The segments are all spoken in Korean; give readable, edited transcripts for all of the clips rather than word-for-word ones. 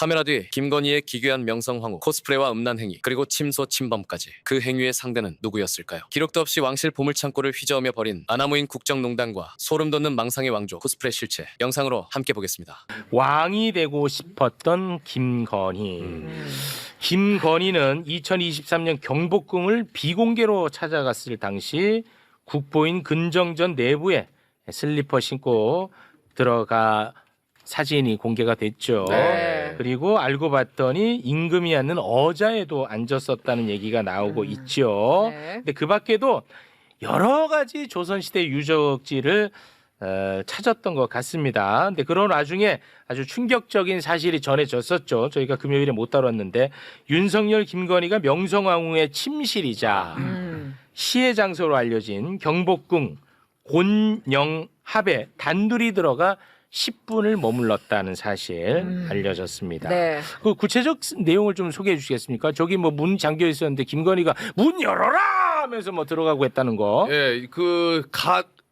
카메라 뒤 김건희의 기괴한 명성황후, 코스프레와 음란 행위, 그리고 침소 침범까지. 그 행위의 상대는 누구였을까요? 기록도 없이 왕실 보물창고를 휘저으며 벌인 아나무인 국정농단과 소름돋는 망상의 왕조 코스프레 실체, 영상으로 함께 보겠습니다. 왕이 되고 싶었던 김건희. 김건희는 2023년 경복궁을 비공개로 찾아갔을 당시 국보인 근정전 내부에 슬리퍼 신고 들어가 사진이 공개가 됐죠. 네. 그리고 알고 봤더니 임금이 앉는 어자에도 앉았었다는 얘기가 나오고 있죠. 네. 근데 그 밖에도 여러 가지 조선시대 유적지를 찾았던 것 같습니다. 근데 그런 와중에 아주 충격적인 사실이 전해졌었죠. 저희가 금요일에 못 다뤘는데 윤석열, 김건희가 명성황후의 침실이자 시해 장소로 알려진 경복궁 곤영합에 단둘이 들어가 10분을 머물렀다는 사실 알려졌습니다. 네. 그 구체적 내용을 좀 소개해 주시겠습니까? 저기 뭐 문 잠겨 있었는데 김건희가 문 열어라 하면서 뭐 들어가고 했다는 거. 예,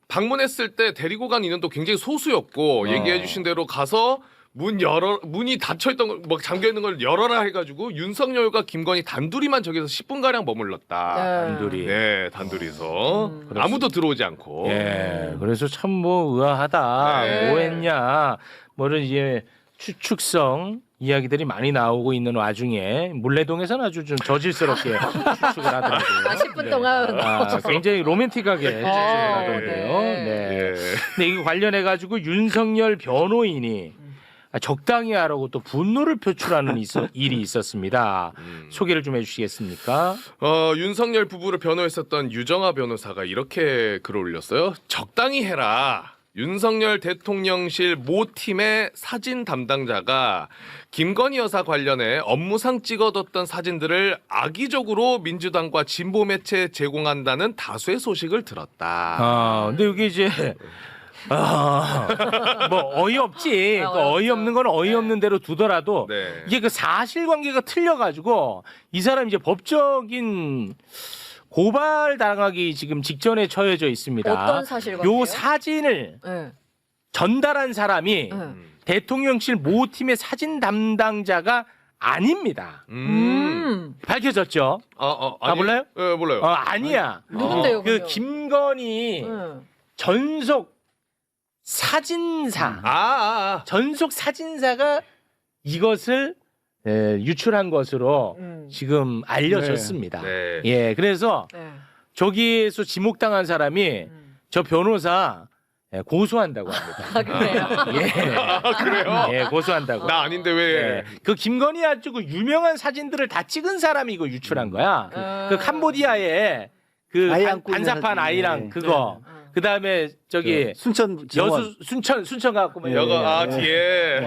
방문했을 때 데리고 간 인원도 굉장히 소수였고 얘기해 주신 대로 가서 문이 닫혀 있던 걸 막 잠겨 있는 걸 열어라 해가지고 윤석열과 김건희 단둘이만 저기서 10분 가량 머물렀다. 단둘이. 네, 단둘이서 아무도 들어오지 않고. 예, 그래서 참 뭐 의아하다. 네. 뭐 했냐. 뭐 이런 이제 추측성 이야기들이 많이 나오고 있는 와중에 물레동에서는 아주 좀 저질스럽게 추측을 하더라고요. 10분 동안. 굉장히 로맨틱하게 추측을 하던데요. 네. 네. 예. 근데 이거 관련해 가지고 윤석열 변호인이 적당히 하라고 또 분노를 표출하는 일이 있었습니다. 소개를 좀 해주시겠습니까? 윤석열 부부를 변호했었던 유정아 변호사가 이렇게 글을 올렸어요. 적당히 해라. 윤석열 대통령실 모 팀의 사진 담당자가 김건희 여사 관련해 업무상 찍어뒀던 사진들을 악의적으로 민주당과 진보 매체에 제공한다는 다수의 소식을 들었다. 근데 여기 이제 뭐 어이없지. 그 어이없는 건 어이없는 대로 두더라도 네. 이게 그 사실관계가 틀려가지고 이 사람 이제 법적인 고발 당하기 지금 직전에 처해져 있습니다. 어떤 사실관계요? 요 사진을 네. 전달한 사람이 네. 대통령실 모 팀의 사진 담당자가 아닙니다. 밝혀졌죠? 몰라요? 네, 몰라요. 아니야. 누군데요? 그 그러면? 김건희 전속 사진사, 전속 사진사가 이것을 유출한 것으로 지금 알려졌습니다. 네. 예, 그래서 네. 저기에서 지목당한 사람이 저 변호사 고소한다고 합니다. 아, 그래요? 예, 그래요? 예, 고소한다고. 나 아닌데 왜? 예, 그 김건희 아주 그 유명한 사진들을 다 찍은 사람이 이거 유출한 거야. 그 캄보디아에 그 아이 안고 있는 반사판 사진. 아이랑 네. 그거. 그다음에 저기 순천 정원. 순천 갖고 뭐 여가 뒤에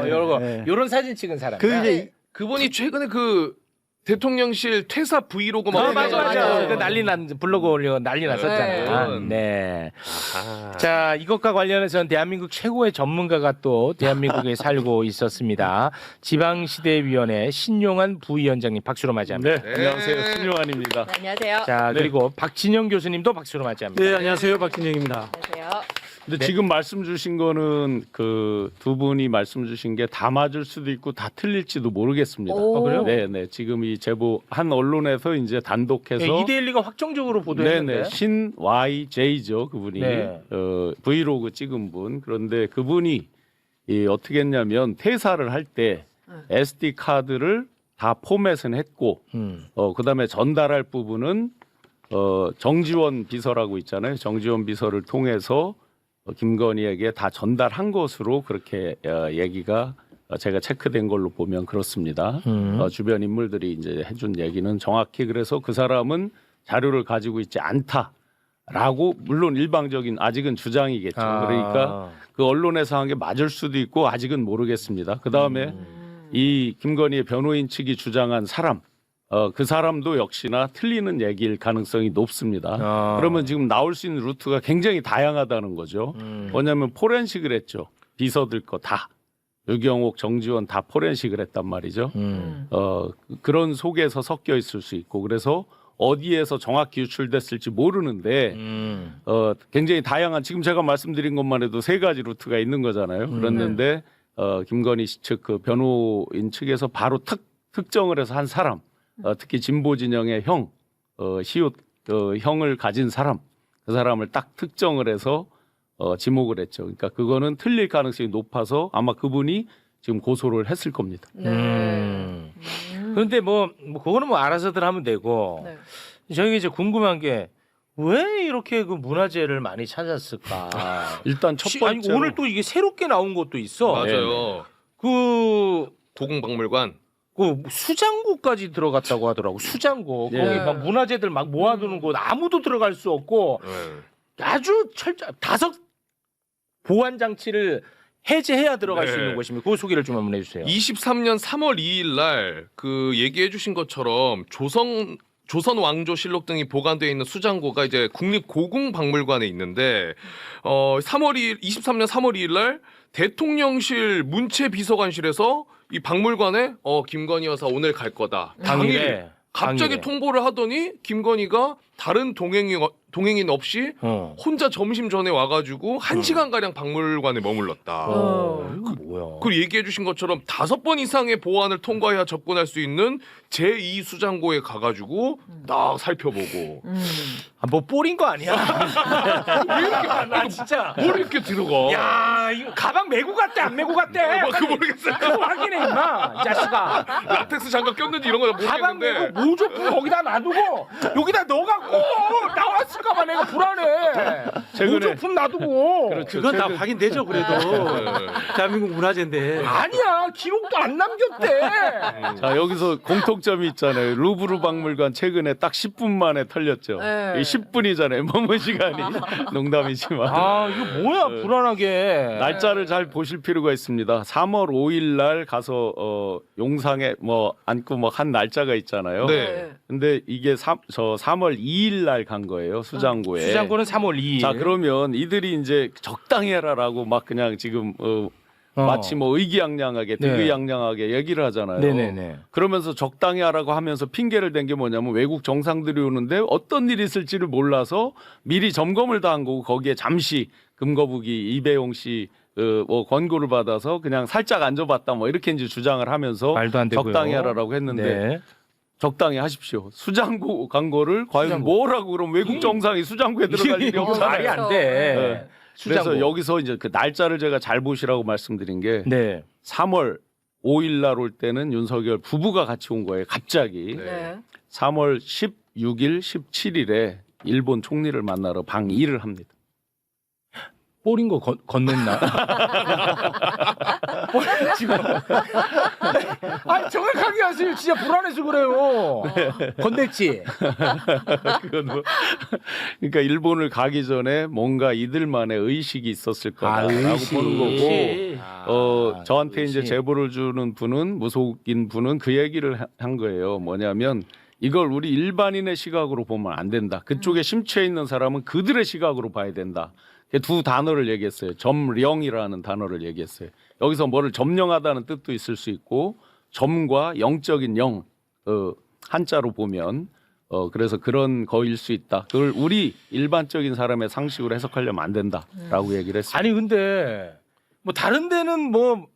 요런 사진 찍은 사람. 그 이제 그분이 최근에 그 대통령실 퇴사 브이로그 막 맞아. 맞아요. 그 난리 난 블로그 올려 난리 났었잖아. 네. 자, 이것과 관련해서는 대한민국 최고의 전문가가 또 대한민국에 살고 있었습니다. 지방시대위원회 신용환 부위원장님 박수로 맞이합니다. 네. 안녕하세요. 신용환입니다. 네, 안녕하세요. 자, 그리고 박진영 교수님도 박수로 맞이합니다. 네, 안녕하세요. 박진영입니다. 안녕하세요. 근데 지금 말씀 주신 거는 그 두 분이 말씀 주신 게 다 맞을 수도 있고 다 틀릴지도 모르겠습니다. 오. 그래요? 네, 네. 지금 이 제보 한 언론에서 이제 단독해서 네, 이데일리가 확정적으로 보도했는데. 네네 신 YJ죠 그분이 네. 브이로그 찍은 분. 그런데 그분이 어떻게 했냐면 퇴사를 할 때 SD 카드를 다 포맷은 했고 그다음에 전달할 부분은 정지원 비서라고 있잖아요. 정지원 비서를 통해서 김건희에게 다 전달한 것으로 그렇게 얘기가 제가 체크된 걸로 보면 그렇습니다. 주변 인물들이 이제 해준 얘기는 정확히 그래서 그 사람은 자료를 가지고 있지 않다라고 물론 일방적인 아직은 주장이겠죠. 그러니까 그 언론에서 한 게 맞을 수도 있고 아직은 모르겠습니다. 그 다음에 이 김건희의 변호인 측이 주장한 사람 그 사람도 역시나 틀리는 얘기일 가능성이 높습니다. 그러면 지금 나올 수 있는 루트가 굉장히 다양하다는 거죠. 뭐냐면 포렌식을 했죠. 비서들 거 다. 유경옥, 정지원 다 포렌식을 했단 말이죠. 그런 속에서 섞여 있을 수 있고 그래서 어디에서 정확히 유출됐을지 모르는데 굉장히 다양한 지금 제가 말씀드린 것만 해도 세 가지 루트가 있는 거잖아요. 그랬는데 김건희 씨 측 그 변호인 측에서 바로 특정을 해서 한 사람, 특히 진보 진영의 시옷 형을 가진 사람, 그 사람을 딱 특정을 해서 지목을 했죠. 그러니까 그거는 틀릴 가능성이 높아서 아마 그분이 지금 고소를 했을 겁니다. 네. 그런데 뭐 그거는 뭐 알아서들 하면 되고 네. 저희가 이제 궁금한 게 왜 이렇게 그 문화재를 많이 찾았을까? 일단 첫 아니, 번째로 오늘 또 이게 새롭게 나온 것도 있어. 맞아요. 그 고궁박물관. 그 수장고까지 들어갔다고 하더라고. 수장고. 예. 거기 막 문화재들 막 모아두는 곳 아무도 들어갈 수 없고 네. 아주 다섯 보안 장치를 해제해야 들어갈 수 네. 있는 곳입니다. 그 소개를 좀 한번 해주세요. 23년 3월 2일 날 그 얘기해 주신 것처럼 조선 왕조 실록 등이 보관되어 있는 수장고가 이제 국립고궁박물관에 있는데 23년 3월 2일 날 대통령실 문체비서관실에서 이 박물관에 김건희 여사 오늘 갈 거다. 당일에 갑자기 통보를 하더니 김건희가 다른 동행인 없이 혼자 점심 전에 와가지고 1시간 가량 박물관에 머물렀다. 이거 뭐야? 그리고 얘기해 주신 것처럼 5번 이상의 보안을 통과해야 접근할 수 있는 제2수장고에 가가지고 딱 살펴보고 뭐 뽀린 거 아니야? 나 진짜. 뭘 이렇게 들어가? 야, 이거 가방 메고 갔대 안 메고 갔대? 그거 모르겠어요. 그거 확인해 임마, 이 자식아. 라텍스 장갑 꼈는지 이런 거 가방 메고 모르겠는데 모조품 거기다 놔두고 여기다 넣어갖고 나왔을까봐 내가 불안해. 최근에 모조품 놔두고. 그렇죠. 그건 다 확인되죠 그래도 대한민국 문화재인데 아니야, 기록도 안 남겼대. 자 여기서 공통점이 있잖아요. 루브르 박물관 최근에 딱 10분 만에 털렸죠. 네. 10분이잖아요. 머문 시간이. 농담이지만. 아, 이거 뭐야, 불안하게. 날짜를 잘 보실 필요가 있습니다. 3월 5일 날 가서 용상에 뭐 앉고 뭐 한 날짜가 있잖아요. 네. 근데 이게 3월 2일 날 간 거예요. 수장고에. 수장고는 3월 2일. 자 그러면 이들이 이제 적당히 해라라고 막 그냥 지금 마치 뭐 의기양양하게 네. 득의양양하게 얘기를 하잖아요. 네네네. 그러면서 적당히 하라고 하면서 핑계를 댄 게 뭐냐면 외국 정상들이 오는데 어떤 일이 있을지를 몰라서 미리 점검을 다 한 거고 거기에 잠시 금거북이 이배용 씨 뭐 권고를 받아서 그냥 살짝 앉아봤다 뭐 이렇게 이제 주장을 하면서 말도 안 되고요. 적당히 하라고 했는데 네. 적당히 하십시오. 수장고 간 거를 과연 수장고. 뭐라고 그럼 외국 정상이 수장고에 들어갈 일이 이거 없잖아요. 말이 안 돼. 네. 그래서 수장고. 여기서 이제 그 날짜를 제가 잘 보시라고 말씀드린 게 네. 3월 5일 날 올 때는 윤석열 부부가 같이 온 거예요. 갑자기. 네. 3월 16일, 17일에 일본 총리를 만나러 방 2를 합니다. 뽀린 거 건넨 날. 지금. 아니, 정확하게 하세요. 진짜 불안해서 그래요. 건넸지. 그건 뭐 그러니까 일본을 가기 전에 뭔가 이들만의 의식이 있었을 거다라고 의식. 보는 거고 저한테 이제 의식. 제보를 주는 분은 무속인 분은 그 얘기를 한 거예요. 뭐냐면 이걸 우리 일반인의 시각으로 보면 안 된다. 그쪽에 심취해 있는 사람은 그들의 시각으로 봐야 된다. 두 단어를 얘기했어요. 점령이라는 단어를 얘기했어요. 여기서 뭐를 점령하다는 뜻도 있을 수 있고 점과 영적인 영 한자로 보면 그래서 그런 거일 수 있다. 그걸 우리 일반적인 사람의 상식으로 해석하려면 안 된다라고 얘기를 했어요. 아니, 근데 뭐 다른 데는 뭐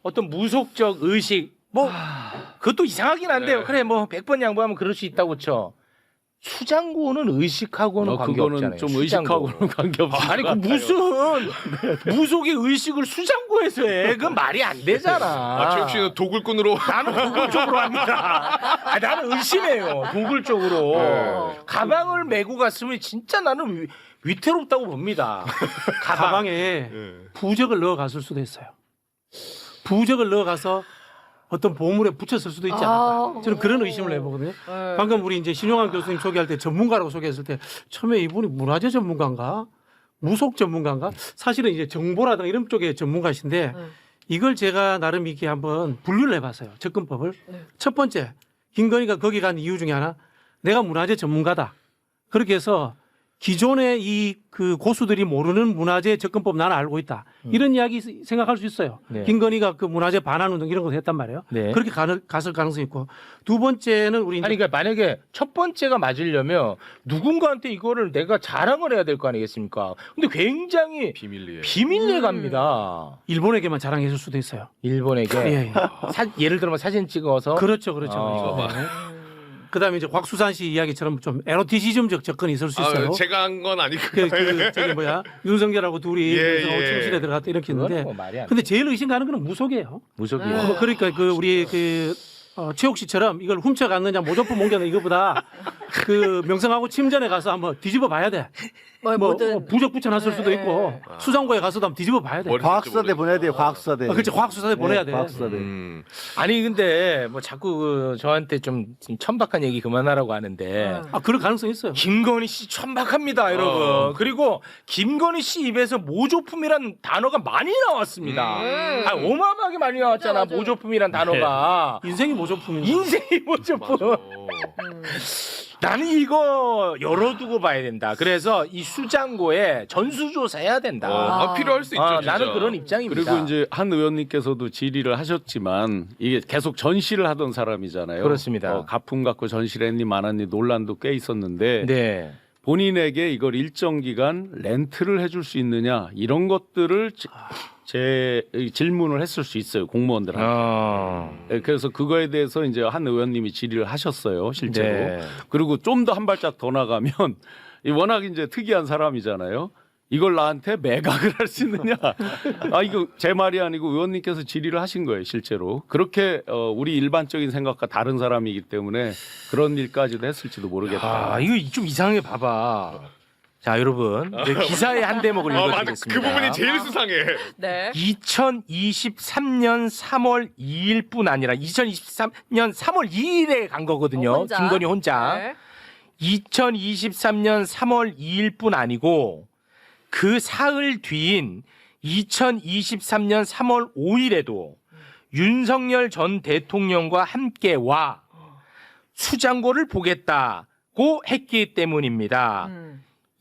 어떤 무속적 의식 뭐 그것도 이상하긴 한데요. 네. 그래 뭐 100번 양보하면 그럴 수 있다고 쳐. 수장고는 의식하고는 그거는 관계없잖아요. 좀 수장고. 의식하고는 관계없어요. 아니 그 무슨 무속의 의식을 수장고에서 해? 그건 말이 안 되잖아. 최욱 씨는 도굴꾼으로 나는 도굴 쪽으로 합니다. 나는 의심해요. 도굴 쪽으로. 네. 가방을 메고 갔으면 진짜 나는 위태롭다고 봅니다. 가방에 네. 부적을 넣어 갔을 수도 있어요. 부적을 넣어 가서 어떤 보물에 붙였을 수도 있지 않을까. 저는 그런 의심을 해보거든요. 네. 방금 우리 이제 신용환 교수님 소개할 때 전문가라고 소개했을 때 처음에 이분이 문화재 전문가인가 무속 전문가인가 사실은 이제 정보라든가 이런 쪽의 전문가이신데 이걸 제가 나름 이렇게 한번 분류를 해봤어요. 접근법을. 네. 첫 번째 김건희가 거기 간 이유 중에 하나 내가 문화재 전문가다. 그렇게 해서 기존의 이 그 고수들이 모르는 문화재 접근법 나는 알고 있다. 이런 이야기 생각할 수 있어요. 네. 김건희가 그 문화재 반환 운동 이런 거 했단 말이에요. 네. 그렇게 갔을 가능성이 있고 두 번째는 우리 이제 아니 그러니까 만약에 첫 번째가 맞으려면 누군가한테 이거를 내가 자랑을 해야 될 거 아니겠습니까? 근데 굉장히 비밀리에. 비밀리에 갑니다. 일본에게만 자랑했을 수도 있어요. 일본에게 예, 예. 예를 들면 사진 찍어서 그렇죠, 그렇죠. 어. 그렇죠. 네. 그다음에 이제 곽수산 씨 이야기처럼 좀 에로티시즘적 접근이 있을 수 있어요. 제가 한 건 아니고. 저기 뭐야 윤석열하고 둘이 예, 윤석열 예. 침실에 들어갔다 이렇게 그거는 했는데, 뭐 말이 안 돼. 근데 제일 의심 가는 건 무속이에요. 무속이에요. 그러니까 그 우리 그 최욱 씨처럼 이걸 훔쳐갔느냐 모조품 옮겼느냐 이거보다 그 명성하고 침전에 가서 한번 뒤집어 봐야 돼. 뭐 부적 붙여놨을 수도 있고 수장고에 가서도 한번 뒤집어 봐야 돼. 머리 과학수사대 보내야 돼요. 과학수사대. 그렇지, 과학수사대 보내야 돼. 과학수사대. 아니 근데 뭐 자꾸 그 저한테 좀 천박한 얘기 그만하라고 하는데 그럴 가능성이 있어요. 김건희 씨 천박합니다, 여러분. 그리고 김건희 씨 입에서 모조품이란 단어가 많이 나왔습니다. 어마어마하게 많이 나왔잖아, 맞아, 맞아. 모조품이란 단어가. 인생이 모조품인 거. 인생이 모조품. 나는 이거 열어두고 봐야 된다. 그래서 이 수장고에 전수조사해야 된다. 필요할 수 있죠. 진짜. 나는 그런 입장입니다. 그리고 이제 한 의원님께서도 질의를 하셨지만 이게 계속 전시를 하던 사람이잖아요. 그렇습니다. 가품 갖고 전시를 했니 마았니 논란도 꽤 있었는데 네. 본인에게 이걸 일정 기간 렌트를 해줄 수 있느냐 이런 것들을 제 질문을 했을 수 있어요, 공무원들한테. 그래서 그거에 대해서 이제 한 의원님이 질의를 하셨어요, 실제로. 네. 그리고 좀 더 한 발짝 더 나가면 이 워낙 이제 특이한 사람이잖아요. 이걸 나한테 매각을 할 수 있느냐? 이거 제 말이 아니고 의원님께서 질의를 하신 거예요, 실제로. 그렇게 우리 일반적인 생각과 다른 사람이기 때문에 그런 일까지도 했을지도 모르겠다. 이거 좀 이상해 봐봐. 자, 여러분. 이제 기사의 한 대목을 맞아. 읽어드리겠습니다. 그 부분이 제일 수상해. 네. 2023년 3월 2일뿐 아니라 2023년 3월 2일에 간 거거든요. 혼자. 김건희 혼자. 네. 2023년 3월 2일뿐 아니고 그 사흘 뒤인 2023년 3월 5일에도 윤석열 전 대통령과 함께 와 수장고를 보겠다고 했기 때문입니다.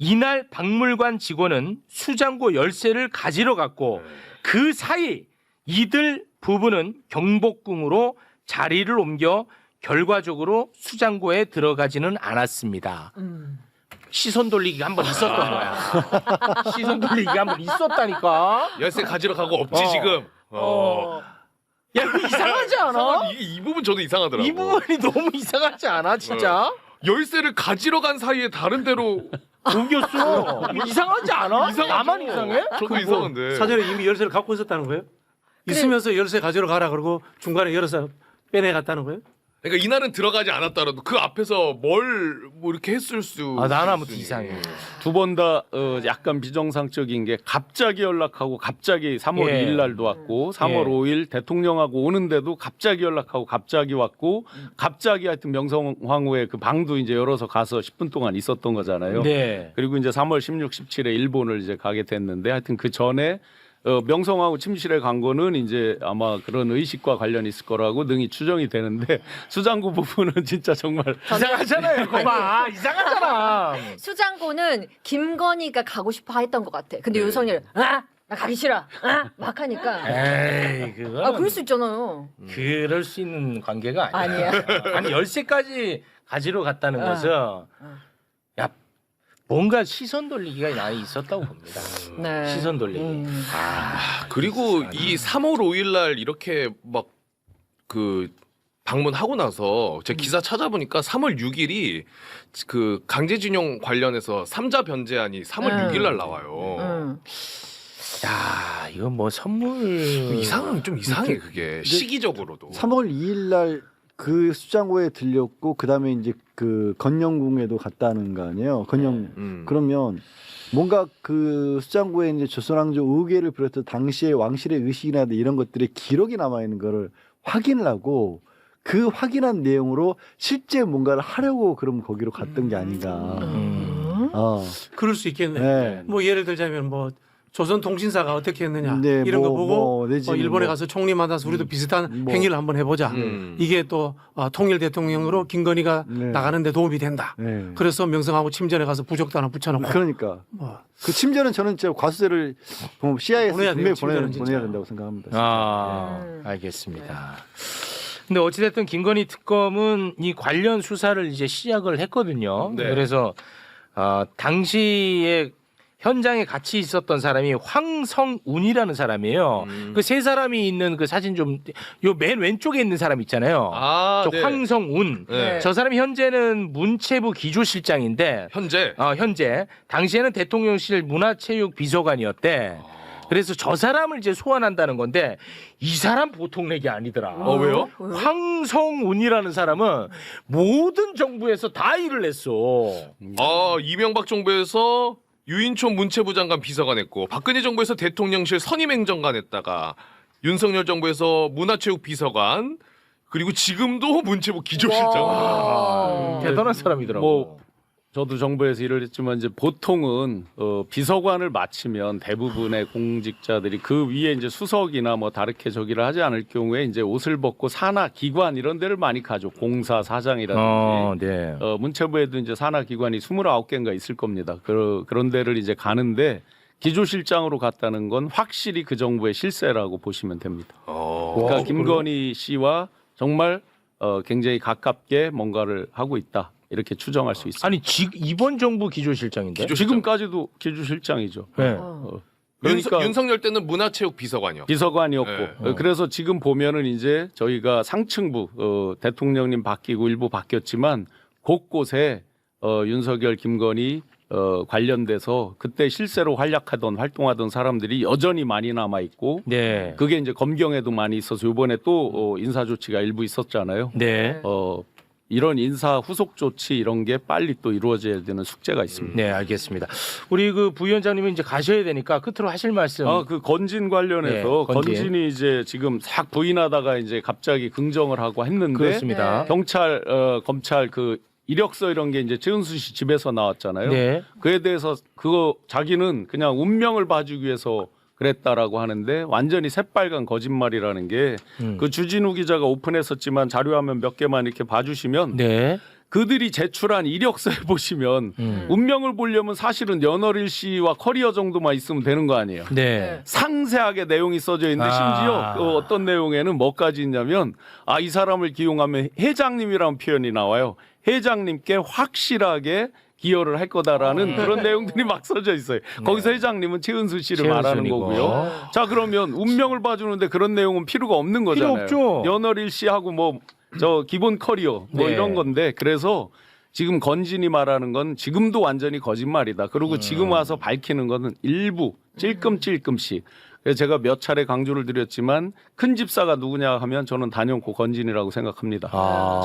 이날 박물관 직원은 수장고 열쇠를 가지러 갔고 그 사이 이들 부부는 경복궁으로 자리를 옮겨 결과적으로 수장고에 들어가지는 않았습니다. 시선 돌리기가 한 번 있었던 거야. 시선 돌리기가 한 번 있었다니까. 열쇠 가지러 가고 없지 지금. 야, 이거 이상하지 않아? 이 부분 저도 이상하더라고. 이 부분이 너무 이상하지 않아, 진짜? 열쇠를 가지러 간 사이에 다른 데로 옮겼어. 이거 이상하지 않아? 이상하죠. 나만 이상해? 저도 이상한데. 사전에 이미 열쇠를 갖고 있었다는 거예요? 있으면서 열쇠 가지러 가라 그러고 중간에 열어서 빼내 갔다는 거예요? 그러니까 이날은 들어가지 않았더라도 그 앞에서 뭘 뭐 이렇게 했을 수. 나는 아무튼 있으니. 이상해. 두 번 다 약간 비정상적인 게 갑자기 연락하고 갑자기 3월 예. 2일 날도 왔고 3월 예. 5일 대통령하고 오는데도 갑자기 연락하고 갑자기 왔고 갑자기 하여튼 명성황후의 그 방도 이제 열어서 가서 10분 동안 있었던 거잖아요. 네. 그리고 이제 3월 16, 17에 일본을 이제 가게 됐는데 하여튼 그 전에 명성황후 침실에 간 거는 이제 아마 그런 의식과 관련이 있을 거라고 능히 추정이 되는데 수장고 부분은 진짜 정말 이상하잖아요, 거봐. 이상하잖아. 수장고는 김건희가 가고 싶어 했던 것 같아. 근데 윤석열 나 가기 싫어. 막 하니까. 에이, 그건 그럴 수 있잖아요. 그럴 수 있는 관계가 아니야. 아니야. 아니 열쇠까지 가지러 갔다는 것은 야 뭔가 시선 돌리기가 많이 있었다고 봅니다. 네. 시선 돌리기. 그리고 이 3월 5일 날 이렇게 막 그 방문하고 나서 제가 기사 찾아보니까 3월 6일이 그 강제징용 관련해서 3자 변제안이 3월 6일 날 나와요. 야 이거 뭐 선물 좀 이상해 그게 시기적으로도. 3월 2일 날 그 수장고에 들렸고 그다음에 이제 그 건영궁에도 갔다는 거 아니에요. 건영 그러면 뭔가 그 수장고에 이제 조선왕조 의궤를 비롯해서 당시의 왕실의 의식이나 이런 것들의 기록이 남아 있는 거를 확인을 하고 그 확인한 내용으로 실제 뭔가를 하려고 그럼 거기로 갔던 게 아닌가. 그럴 수 있겠네. 네. 뭐 예를 들자면 뭐 조선통신사가 어떻게 했느냐 네, 이런 거 뭐, 보고 뭐, 내지는 일본에 뭐. 가서 총리 만나서 우리도 비슷한 뭐. 행위를 한번 해보자. 이게 또 통일 대통령으로 김건희가 네. 나가는데 도움이 된다. 네. 그래서 명성하고 침전에 가서 부적도 하나 붙여놓고 그러니까 뭐. 그 침전은 저는 진짜 과수세를 CIA에서 보내야 돼요, 분명히 침전은 진짜. 보내야 된다고 생각합니다. 알겠습니다. 근데 어찌됐든 김건희 특검은 이 관련 수사를 이제 시작을 했거든요. 네. 그래서 당시에 현장에 같이 있었던 사람이 황성운이라는 사람이에요. 그 세 사람이 있는 그 사진 좀 요 맨 왼쪽에 있는 사람 있잖아요. 아, 저 네. 황성운. 네. 저 사람이 현재는 문체부 기조실장인데 현재 당시에는 대통령실 문화체육 비서관이었대. 그래서 저 사람을 이제 소환한다는 건데 이 사람 보통 렉이 아니더라. 왜요? 황성운이라는 사람은 모든 정부에서 다 일을 했어. 이명박 정부에서 유인촌 문체부 장관 비서관 했고 박근혜 정부에서 대통령실 선임행정관 했다가 윤석열 정부에서 문화체육 비서관 그리고 지금도 문체부 기조실장. 대단한 사람이더라고. 뭐 저도 정부에서 일을 했지만 이제 보통은 비서관을 마치면 대부분의 공직자들이 그 위에 이제 수석이나 뭐 다르게 저기를 하지 않을 경우에 이제 옷을 벗고 산하 기관 이런 데를 많이 가죠. 공사 사장이라든지 네. 문체부에도 이제 산하 기관이 29개인가 있을 겁니다. 그런 데를 이제 가는데 기조실장으로 갔다는 건 확실히 그 정부의 실세라고 보시면 됩니다. 그러니까 김건희 씨와 정말 굉장히 가깝게 뭔가를 하고 있다. 이렇게 추정할 수 있습니다. 아니 이번 정부 기조실장인데? 지금까지도 기조실장이죠. 네. 그러니까 윤석열 때는 문화체육 비서관이요. 비서관이었고 네. 그래서 지금 보면은 이제 저희가 상층부 대통령님 바뀌고 일부 바뀌었지만 곳곳에 윤석열 김건희 관련돼서 그때 실세로 활동하던 사람들이 여전히 많이 남아 있고 네. 그게 이제 검경에도 많이 있어서 이번에 또 인사 조치가 일부 있었잖아요. 네. 이런 인사 후속 조치 이런 게 빨리 또 이루어져야 되는 숙제가 있습니다. 네, 알겠습니다. 우리 그 부위원장님은 이제 가셔야 되니까 끝으로 하실 말씀. 그 건진 관련해서 네, 건진. 건진이 이제 지금 싹 부인하다가 이제 갑자기 긍정을 하고 했는데 그렇습니다. 경찰 검찰 그 이력서 이런 게 이제 최은수 씨 집에서 나왔잖아요. 네. 그에 대해서 그거 자기는 그냥 운명을 봐주기 위해서 그랬다라고 하는데 완전히 새빨간 거짓말이라는 게 그 주진우 기자가 오픈했었지만 자료화면 몇 개만 이렇게 봐주시면 네. 그들이 제출한 이력서에 보시면 운명을 보려면 사실은 연어릴 씨와 커리어 정도만 있으면 되는 거 아니에요. 네. 상세하게 내용이 써져 있는데 심지어 그 어떤 내용에는 뭐까지 있냐면 이 사람을 기용하면 회장님이라는 표현이 나와요. 회장님께 확실하게 기여를 할 거다라는 그런 내용들이 막 써져 있어요. 거기서 회장님은 최은수 씨를 말하는 최은순이고. 거고요. 자 그러면 운명을 봐주는데 그런 내용은 필요가 없는 거잖아요. 없죠. 연어릴 씨하고 뭐 저 기본 커리어 뭐 네. 이런 건데 그래서 지금 건진이 말하는 건 지금도 완전히 거짓말이다. 그리고 지금 와서 밝히는 거는 일부 찔끔찔끔씩. 그래서 제가 몇 차례 강조를 드렸지만 큰 집사가 누구냐 하면 저는 단연코 건진이라고 생각합니다.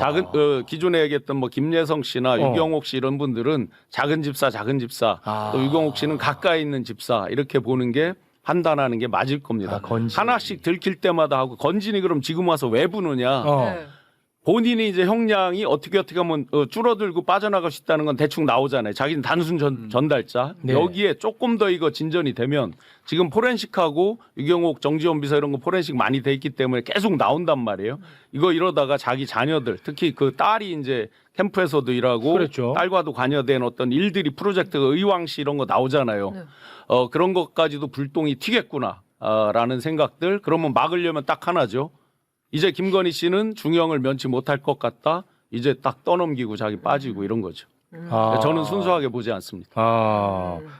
작은 기존에 얘기했던 뭐 김예성 씨나 유경옥 씨 이런 분들은 작은 집사, 또 유경옥 씨는 가까이 있는 집사 이렇게 보는 게 판단하는 게 맞을 겁니다. 건진. 하나씩 들킬 때마다 하고 건진이 그럼 지금 와서 왜 부느냐? 네. 본인이 이제 형량이 어떻게 하면 줄어들고 빠져나갈 수 있다는 건 대충 나오잖아요. 자기는 단순 전달자. 네. 여기에 조금 더 이거 진전이 되면 지금 포렌식하고 유경옥, 정지원 비서 이런 거 포렌식 많이 돼 있기 때문에 계속 나온단 말이에요. 이거 이러다가 자기 자녀들, 특히 그 딸이 이제 캠프에서도 일하고 그렇죠. 딸과도 관여된 어떤 일들이 프로젝트가 의왕시 이런 거 나오잖아요. 네. 그런 것까지도 불똥이 튀겠구나. 라는 생각들. 그러면 막으려면 딱 하나죠. 이제 김건희 씨는 중형을 면치 못할 것 같다. 이제 딱 떠넘기고 자기 빠지고 이런 거죠. 저는 순수하게 보지 않습니다.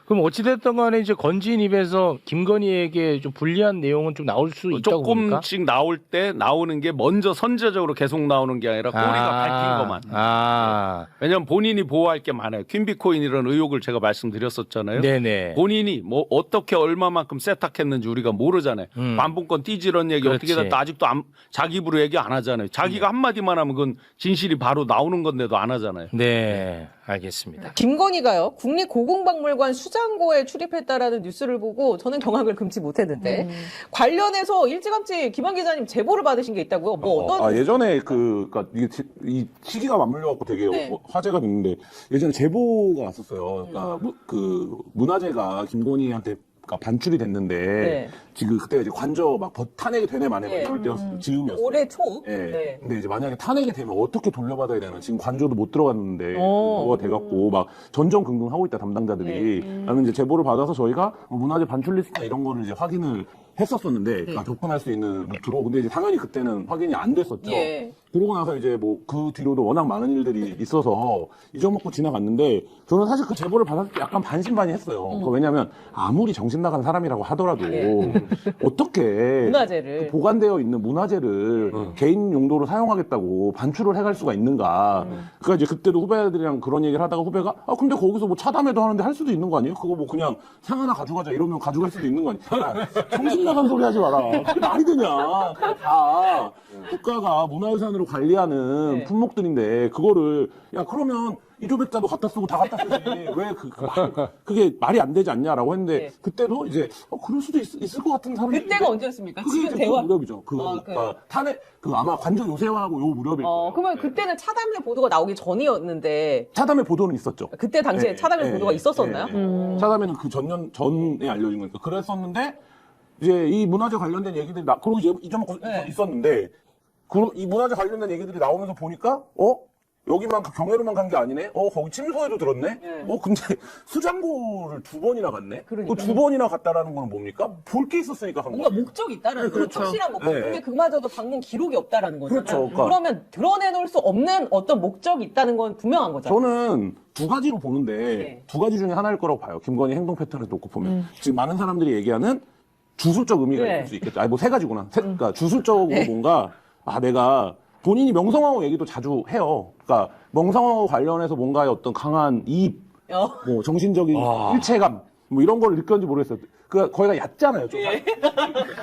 그럼 어찌됐든 간에 이제 건진 입에서 김건희에게 좀 불리한 내용은 좀 나올 수 있다고 봅니까? 조금씩 나올 때 나오는 게 먼저 선제적으로 계속 나오는 게 아니라 꼬리가 밟힌 것만. 왜냐하면 본인이 보호할 게 많아요. 퀸비코인 이런 의혹을 제가 말씀드렸었잖아요. 네네. 본인이 뭐 어떻게 얼마만큼 세탁했는지 우리가 모르잖아요. 반봉권 띠지 이런 얘기 그렇지. 어떻게 됐다 아직도 자기 입으로 얘기 안 하잖아요. 자기가 한마디만 하면 그건 진실이 바로 나오는 건데도 안 하잖아요. 네. 알겠습니다. 김건희가요 국립고궁박물관 수장고에 출입했다라는 뉴스를 보고 저는 경악을 금치 못했는데 관련해서 일찌감치 김한 기자님 제보를 받으신 게 있다고요? 뭐 어떤? 예전에 그러니까 이 시기가 맞물려 갖고 되게 네. 화제가 됐는데 예전에 제보가 왔었어요. 그러니까 그 문화재가 김건희한테 반출이 됐는데 네. 지금 그때 이제 관저 막 탄핵이 되네 만에 네. 이럴 때였 즈음이었어요. 올해 초. 예. 네. 근데 이제 만약에 탄핵이 되면 어떻게 돌려받아야 되나 지금 관저도 못 들어갔는데 어. 그거가 돼갖고 막 전전긍긍 하고 있다 담당자들이. 라는 이제 제보를 받아서 저희가 문화재 반출 리스트나 이런 거를 이제 확인을 했었었는데 그러니까 접근할 수 있는 루트로. 근데 이제 당연히 그때는 확인이 안 됐었죠. 예. 그러고 나서 이제 뭐 그 뒤로도 워낙 많은 일들이 있어서 잊어먹고 지나갔는데 저는 사실 그 제보를 받았을 때 약간 반신반의했어요. 그거 왜냐하면 아무리 정신 나간 사람이라고 하더라도 어떻게 문화재를. 보관되어 있는 문화재를 개인 용도로 사용하겠다고 반출을 해갈 수가 있는가. 그러니까 이제 그때도 후배들이랑 그런 얘기를 하다가 후배가 근데 거기서 뭐 차담회도 하는데 할 수도 있는 거 아니에요? 그거 뭐 그냥 상 하나 가져가자 이러면 가져갈 수도 있는 거 아니야? 정신 나간 소리 하지 마라. 그게 말이 되냐? 다 국가가 문화유산으로 관리하는 품목들인데 그거를 그러면 이조백자도 갖다 쓰고 다 갖다 쓰지 왜 그게 말이 안 되지 않냐라고 했는데 네. 그때도 이제 그럴 수도 있을 것 같은 사람이 그때가 언제였습니까? 그게 지금 이제 대화. 그 무렵이죠. 그러니까 탄핵 아마 관저 요새화하고 요 무렵일 거예요. 그러면 네. 그때는 차담회 보도가 나오기 전이었는데 차담회 보도는 있었죠. 그때 당시에 네, 차담회 네, 보도가 네, 있었었나요? 네. 차담회는 그 전에 알려진 거니까 그랬었는데 이제 이 문화재 관련된 얘기들이 그러고 이제 잊어먹고 있었는데 이 문화재 관련된 얘기들이 나오면서 보니까 여기만 경회로만 간 게 아니네. 거기 침소에도 들었네. 근데 수장고를 2번이나 갔네. 그러니까요. 2번이나 갔다라는 건 뭡니까? 볼 게 있었으니까 간 뭔가 거예요. 목적이 있다라는 네, 거죠. 그렇죠. 확실한 목적. 네. 근데 그마저도 방문 기록이 없다라는 거잖아요. 그렇죠. 그러니까. 그러면 드러내놓을 수 없는 어떤 목적이 있다는 건 분명한 거잖아요. 저는 두 가지로 보는데 네. 두 가지 중에 하나일 거라고 봐요. 김건희 행동 패턴을 놓고 보면 지금 많은 사람들이 얘기하는 주술적 의미가 네. 있을 수 있겠다. 뭐 세 가지구나. 그러니까 주술적으로 뭔가 내가 본인이 명성황후 얘기도 자주 해요. 그러니까 명성황후 관련해서 뭔가의 어떤 강한 이입, 뭐 정신적인 일체감, 뭐 이런 걸 느꼈는지 모르겠어요. 거기가 얕잖아요, 좀.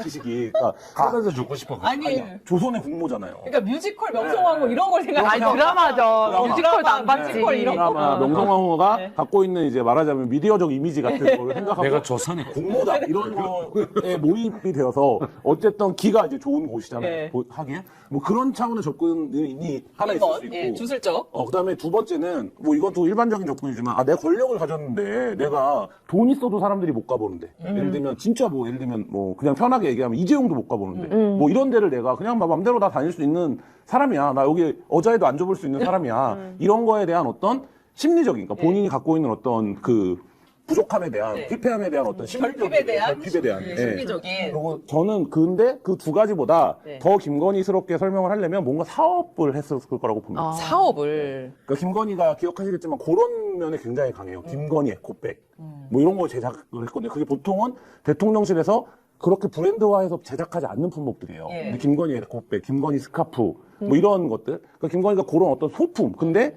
지식이. 그러니까 하면서 죽고 싶어. 아니. 조선의 국모잖아요. 그러니까 뮤지컬 명성황후 이런 걸 생각하면 드라마죠. 뮤지컬도 안 봤지. 뮤지컬 이런 거. 드라마 명성황후가 갖고 있는 이제 말하자면 미디어적 이미지 같은 걸 생각하고 내가 조선의 공모다 이런 거에 모입이 되어서 어쨌든 기가 이제 좋은 곳이잖아요. 네. 하기에 뭐 그런 차원의 접근이 하나 있을 수 있고. 주술적. 그다음에 두 번째는 뭐 이것도 일반적인 접근이지만 내가 권력을 가졌는데 내가 돈 있어도 사람들이 못 가보는데 예를 들면 진짜 뭐 예를 들면 뭐 그냥 편하게 얘기하면 이재용도 못 가보는데 뭐 이런 데를 내가 그냥 맘대로 다 다닐 수 있는 사람이야. 나 여기 어자에도 앉아볼 수 있는 사람이야. 이런 거에 대한 어떤 심리적인, 그러니까 본인이 갖고 있는 어떤 그 부족함에 대한, 피폐함에 대한 어떤 심리적인, 결핍에 대한. 심리적인. 그리고 저는 근데 그 두 가지보다 네. 더 김건희스럽게 설명을 하려면 뭔가 사업을 했을 거라고 봅니다. 사업을. 그러니까 김건희가 기억하시겠지만 그런 면에 굉장히 강해요. 김건희 에코백 뭐 이런 거 제작을 했거든요. 그게 보통은 대통령실에서 그렇게 브랜드화해서 제작하지 않는 품목들이에요. 근데 김건희 에코백, 김건희 스카프 뭐 이런 것들. 그러니까 김건희가 그런 어떤 소품. 근데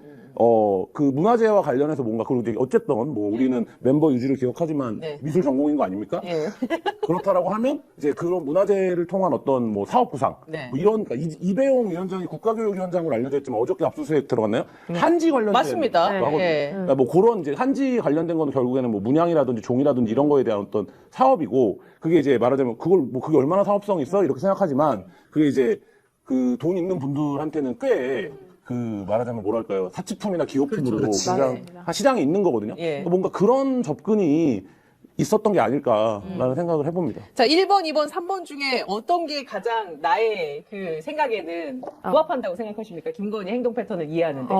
그 문화재와 관련해서 뭔가 그리고 이제 어쨌든 뭐 우리는 멤버 유지를 기억하지만 미술 전공인 거 아닙니까? 그렇다라고 하면 이제 그런 문화재를 통한 어떤 뭐 사업 부상 뭐 이런 그러니까 이배용 위원장이 국가교육위원장으로 알려져 있지만 어저께 압수수색 들어갔나요? 한지 관련된 맞습니다. 거거든요. 그러니까 뭐 그런 이제 한지 관련된 거는 결국에는 뭐 문양이라든지 종이라든지 이런 거에 대한 어떤 사업이고 그게 이제 말하자면 그게 얼마나 사업성이 있어 이렇게 생각하지만 그게 이제 그 돈 있는 분들한테는 꽤 말하자면 뭐랄까요 사치품이나 기호품으로 시장에 있는 거거든요. 그러니까 뭔가 그런 접근이 있었던 게 아닐까라는 생각을 해봅니다. 자, 1번, 2번, 3번 중에 어떤 게 가장 나의 그 생각에는 부합한다고 생각하십니까? 김건희 행동 패턴을 이해하는데.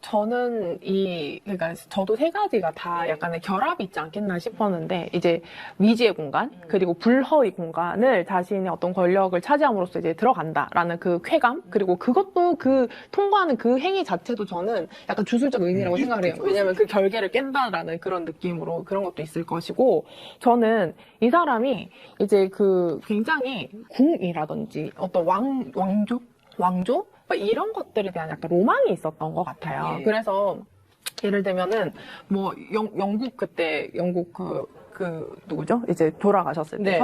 저는 그러니까 저도 세 가지가 다 약간의 결합이 있지 않겠나 싶었는데, 이제 미지의 공간, 그리고 불허의 공간을 자신의 어떤 권력을 차지함으로써 이제 들어간다라는 그 쾌감, 그리고 그것도 그 통과하는 그 행위 자체도 저는 약간 주술적 의미라고 생각을 해요. 왜냐면 그 결계를 깬다라는 그런 느낌으로 그런 것도 있을 것이고, 저는 이 사람이 이제 그 굉장히 궁이라든지 어떤 왕조 뭐 이런 것들에 대한 약간 로망이 있었던 것 같아요. 그래서 예를 들면은 뭐 영국 그때 영국 누구죠? 이제 돌아가셨을 때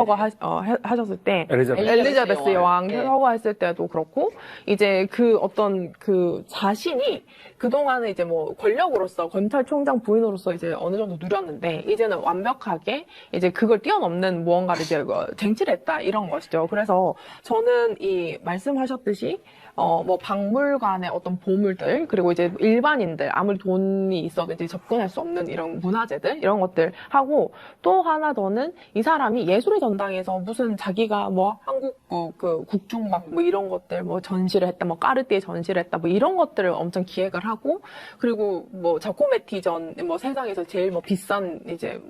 하셨을 때 엘리자베스 여왕 서거했을 때도 그렇고 이제 그 어떤 그 자신이 그동안은 이제 뭐 권력으로서 검찰총장 부인으로서 이제 어느 정도 누렸는데 이제는 완벽하게 이제 그걸 뛰어넘는 무언가를 이제 쟁취했다 이런 것이죠. 그래서 저는 이 말씀하셨듯이 뭐 박물관의 어떤 보물들, 그리고 이제 일반인들, 아무리 돈이 있어도 이제 접근할 수 없는 이런 문화재들, 이런 것들 하고, 또 하나 더는 이 사람이 예술의 전당에서 무슨 자기가 뭐 한국 그 국중막 뭐 이런 것들 뭐 전시를 했다, 뭐 까르띠에 전시를 했다, 뭐 이런 것들을 엄청 기획을 하고, 그리고 뭐 자코메티전 뭐 세상에서 제일 뭐 비싼 이제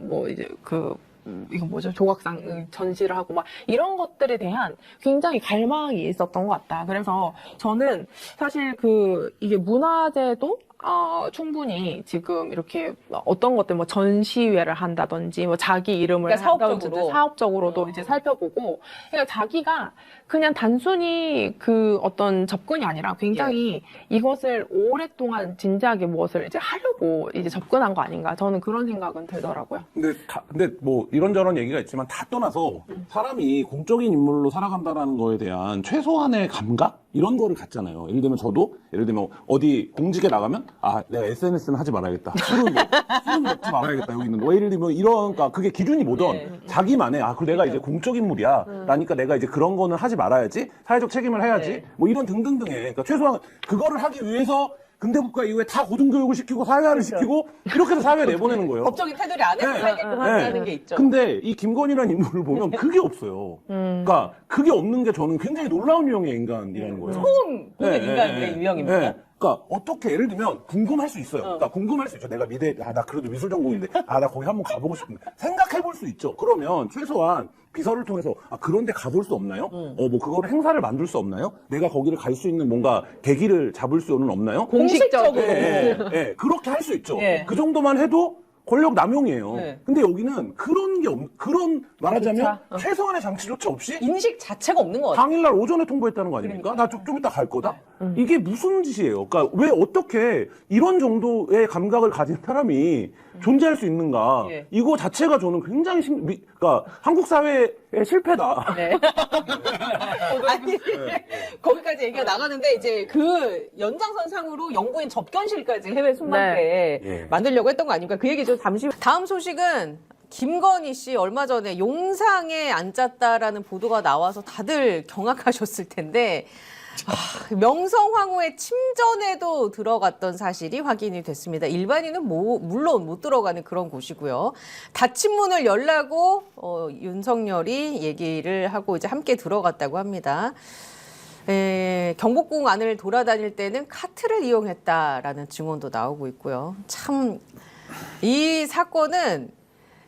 이거 뭐죠? 조각상 전시를 하고 막 이런 것들에 대한 굉장히 갈망이 있었던 것 같다. 그래서 저는 사실 이게 문화재도 충분히 지금 이렇게 어떤 것들 뭐 전시회를 한다든지 뭐 자기 이름을 그러니까 한다든지 사업적으로도 이제 살펴보고, 그러니까 자기가 그냥 단순히 그 어떤 접근이 아니라 굉장히 이것을 오랫동안 진지하게 무엇을 이제 하려고 이제 접근한 거 아닌가, 저는 그런 생각은 들더라고요. 근데 뭐 이런저런 얘기가 있지만 다 떠나서 사람이 공적인 인물로 살아간다라는 거에 대한 최소한의 감각? 이런 거를 갖잖아요. 예를 들면 저도 어디 공직에 나가면 내가 SNS는 하지 말아야겠다. 술은 먹지 말아야겠다. 여기 있는 거. 예를 들면 그러니까 그게 기준이 뭐든 자기만의 그리고 내가 이제 공적 인물이야. 라니까 내가 이제 그런 거는 하지 말아야지. 사회적 책임을 해야지. 뭐 이런 등등등의 그러니까 최소한 그거를 하기 위해서 근대국가 이후에 다 고등교육을 시키고 사회화를 시키고 이렇게 해서 사회에 내보내는 거예요. 법적인 태도를 안 해서 살게끔 하는 게 있죠. 근데 이 김건희라는 인물을 보면 그게 없어요. 그러니까 그게 없는 게 저는 굉장히 놀라운 유형의 인간이라는 거예요. 처음 보는 인간의 유형입니다. 그러니까 어떻게 예를 들면 궁금할 수 있어요. 그러니까 궁금할 수 있죠. 내가 나 그래도 미술 전공인데 나 거기 한번 가보고 싶은데 생각해 볼 수 있죠. 그러면 최소한 비서를 통해서 그런데 가볼 수 없나요? 뭐 그거를 행사를 만들 수 없나요? 내가 거기를 갈 수 있는 뭔가 계기를 잡을 수는 없나요? 공식적으로. 그렇게 할 수 있죠. 예. 그 정도만 해도 권력 남용이에요. 근데 여기는 그런 말하자면 최소한의 장치조차 없이 인식 자체가 없는 것 같아요. 당일날 오전에 통보했다는 거 아닙니까? 나 좀 이따 갈 거다? 이게 무슨 짓이에요? 그러니까 왜 어떻게 이런 정도의 감각을 가진 사람이 존재할 수 있는가? 이거 자체가 저는 굉장히 그러니까 한국 사회의 실패다. 아니, 거기까지 얘기가 나가는데 이제 그 연장선상으로 영부인 접견실까지 해외 순방 때 만들려고 했던 거 아닙니까? 그 얘기 좀 잠시. 다음 소식은 김건희 씨 얼마 전에 용상에 앉았다라는 보도가 나와서 다들 경악하셨을 텐데 명성황후의 침전에도 들어갔던 사실이 확인이 됐습니다. 일반인은 물론 못 들어가는 그런 곳이고요. 닫힌 문을 열라고 윤석열이 얘기를 하고 이제 함께 들어갔다고 합니다. 경복궁 안을 돌아다닐 때는 카트를 이용했다라는 증언도 나오고 있고요. 참 이 사건은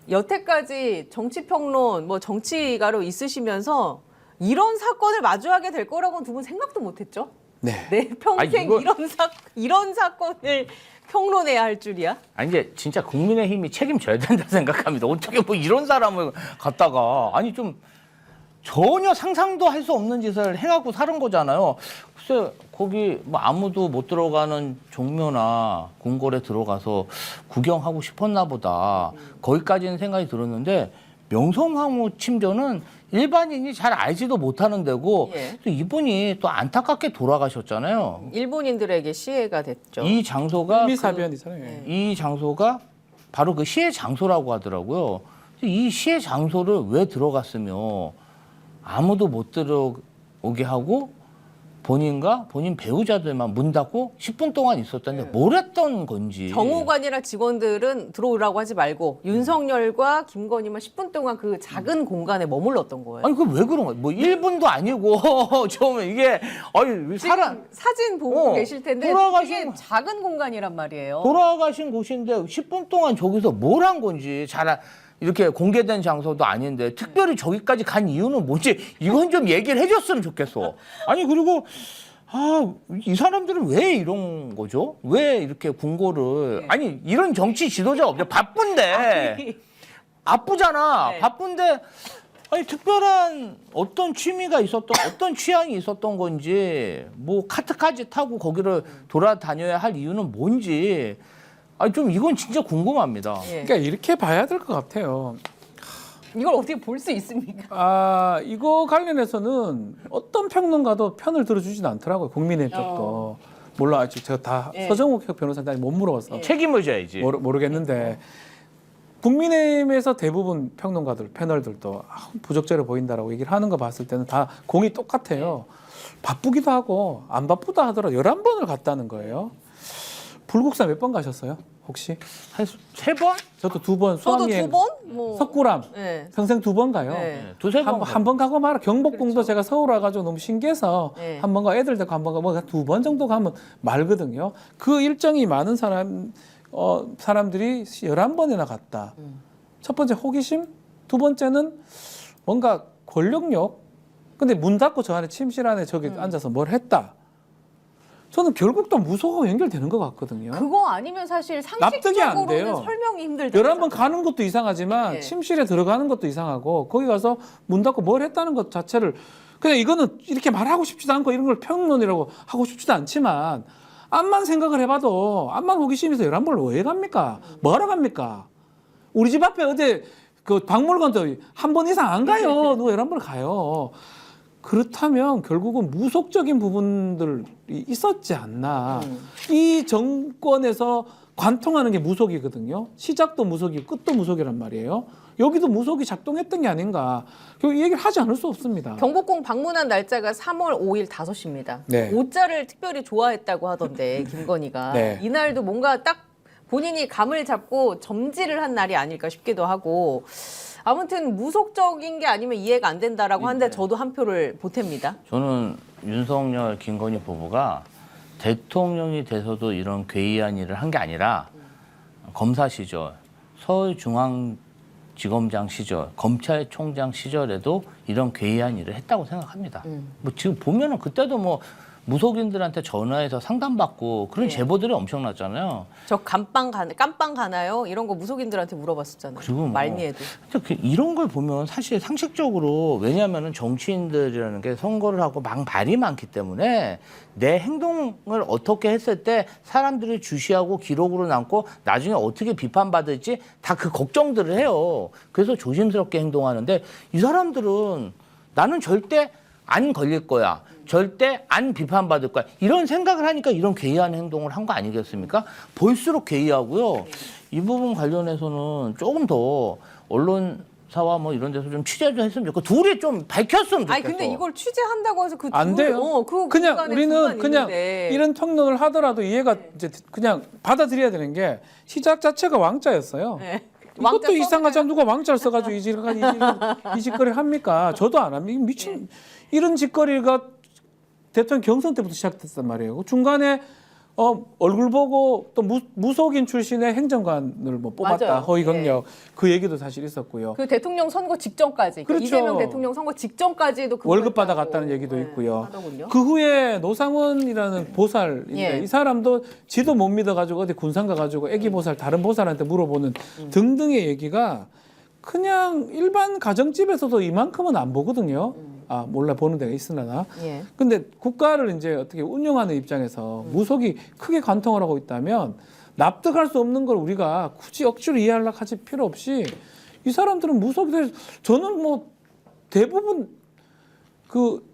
여태까지 정치평론, 정치가로 있으시면서 이런 사건을 마주하게 될 거라고는 두 분 생각도 못했죠? 네. 평생 이런 사건을 평론해야 할 줄이야? 아니 이제 진짜 국민의힘이 책임져야 된다 생각합니다. 어떻게 이런 사람을 갖다가 좀 전혀 상상도 할 수 없는 짓을 해갖고 사는 거잖아요. 글쎄 거기 아무도 못 들어가는 종묘나 궁궐에 들어가서 구경하고 싶었나 보다. 거기까지는 생각이 들었는데 명성황후 침전은 일반인이 잘 알지도 못하는 데고 또 이분이 또 안타깝게 돌아가셨잖아요. 일본인들에게 시해가 됐죠. 이 장소가 미사변이잖아요. 이 장소가 바로 그 시해 장소라고 하더라고요. 이 시해 장소를 왜 들어갔으며 아무도 못 들어오게 하고 본인과 본인 배우자들만 문 닫고 10분 동안 있었다는데 뭘 했던 건지. 경호관이나 직원들은 들어오라고 하지 말고 윤석열과 김건희만 10분 동안 그 작은 공간에 머물렀던 거예요. 아니 그 왜 그런 거야? 1분도 아니고 좀 이게 지금 사진 보고 계실 텐데 이게 작은 공간이란 말이에요. 돌아가신 곳인데 10분 동안 저기서 뭘 한 건지 이렇게 공개된 장소도 아닌데 특별히 저기까지 간 이유는 뭔지 이건 좀 얘기를 해줬으면 좋겠어. 아니 그리고 이 사람들은 왜 이런 거죠? 왜 이렇게 궁궐을 이런 정치 지도자가 없죠. 바쁜데 바쁘잖아. 바쁜데 특별한 어떤 취미가 어떤 취향이 있었던 건지 카트까지 타고 거기를 돌아다녀야 할 이유는 뭔지 좀 이건 진짜 궁금합니다. 그러니까 이렇게 봐야 될 것 같아요. 이걸 어떻게 볼 수 있습니까? 이거 관련해서는 어떤 평론가도 편을 들어주지는 않더라고요. 국민의힘 쪽도. 물론 아직 제가 다 서정욱 변호사한테 못 물어봐서 책임을 져야지. 모르겠는데 국민의힘에서 대부분 평론가들, 패널들도 부적절해 보인다라고 얘기를 하는 거 봤을 때는 다 공이 똑같아요. 바쁘기도 하고 안 바쁘다 하더라도 11번을 갔다는 거예요. 불국사 몇 번 가셨어요? 혹시? 한 3번? 저도 2번 저도 수학여행 2번? 뭐. 석굴암 네. 평생 2번 가요. 네. 두세 번. 한 번 가고 말아. 경복궁도 제가 서울 와가지고 너무 신기해서 네. 한 번 가. 애들 데리고 한 번 가고 2번 정도 가면 말거든요. 그 일정이 많은 사람들이 11번이나 갔다. 첫 번째 호기심, 두 번째는 뭔가 권력욕. 근데 문 닫고 저 안에 침실 안에 저기 앉아서 뭘 했다. 저는 결국 또 무소하고 연결되는 것 같거든요. 그거 아니면 사실 납득이 안 상식적으로는 돼요. 설명이 힘들다. 11번 가는 것도 이상하지만 네. 침실에 들어가는 것도 이상하고 거기 가서 문 닫고 뭘 했다는 것 자체를 그냥 이거는 이렇게 말하고 싶지도 않고 이런 걸 평론이라고 하고 싶지도 않지만 암만 생각을 해봐도 암만 호기심에서 11번을 왜 갑니까? 뭐하러 갑니까? 우리 집 앞에 어제 그 박물관도 한 번 이상 안 가요. 누가 11번을 가요. 그렇다면 결국은 무속적인 부분들이 있었지 않나. 이 정권에서 관통하는 게 무속이거든요. 시작도 무속이 끝도 무속이란 말이에요. 여기도 무속이 작동했던 게 아닌가. 결국 이 얘기를 하지 않을 수 없습니다. 경복궁 방문한 날짜가 3월 5일 5시입니다. 네. 오자를 특별히 좋아했다고 하던데 김건희가 네. 이날도 뭔가 딱 본인이 감을 잡고 점지를 한 날이 아닐까 싶기도 하고 아무튼 무속적인 게 아니면 이해가 안 된다라고 하는데 저도 한 표를 보탭니다. 저는 윤석열, 김건희 부부가 대통령이 돼서도 이런 괴이한 일을 한 게 아니라 검사 시절, 서울중앙지검장 시절, 검찰총장 시절에도 이런 괴이한 일을 했다고 생각합니다. 뭐 지금 보면은 그때도 뭐 무속인들한테 전화해서 상담받고 그런 네. 제보들이 엄청났잖아요. 저 깜빵 가나요? 이런 거 무속인들한테 물어봤었잖아요. 그리고 뭐 말미에도. 이런 걸 보면 사실 상식적으로 왜냐하면 정치인들이라는 게 선거를 하고 막 말이 많기 때문에 내 행동을 어떻게 했을 때 사람들이 주시하고 기록으로 남고 나중에 어떻게 비판받을지 다 그 걱정들을 해요. 그래서 조심스럽게 행동하는데 이 사람들은 나는 절대 안 걸릴 거야. 절대 안 비판받을 거야. 이런 생각을 하니까 이런 괴이한 행동을 한 거 아니겠습니까? 볼수록 괴이하고요. 이 부분 관련해서는 조금 더 언론사와 뭐 이런 데서 좀 취재 좀 했으면 좋겠고 둘이 좀 밝혔으면 좋겠어. 아니 근데 이걸 취재한다고 해서 그 안 돼요. 그 그냥 공간에 우리는 둘만 그냥 있는데. 이런 평론을 하더라도 이해가 이제 그냥 받아들여야 되는 게 시작 자체가 왕자였어요. 네. 왕자 이것도 이상하지 않아. 써도 누가 왕자를 써가지고 이 짓거리를 합니까? 저도 안 합니다. 미친 이런 짓거리가 대통령 경선 때부터 시작됐단 말이에요. 중간에 얼굴 보고 또 무속인 출신의 행정관을 뭐 뽑았다. 맞아요. 허위 경력 그 얘기도 사실 있었고요. 그 대통령 선거 직전까지 그렇죠. 이재명 대통령 선거 직전까지도 월급 그거였다고, 받아갔다는 얘기도 네, 있고요. 하더군요. 그 후에 노상원이라는 보살인데 예. 이 사람도 지도 못 믿어가지고 어디 군산 가가지고 애기 보살 다른 보살한테 물어보는 등등의 얘기가 그냥 일반 가정집에서도 이만큼은 안 보거든요. 아 몰라 보는 데가 있으나. 예. 근데 국가를 이제 어떻게 운영하는 입장에서 무속이 크게 관통을 하고 있다면 납득할 수 없는 걸 우리가 굳이 억지로 이해하려고 하지 필요 없이 이 사람들은 무속에 대해서 저는 뭐 대부분 그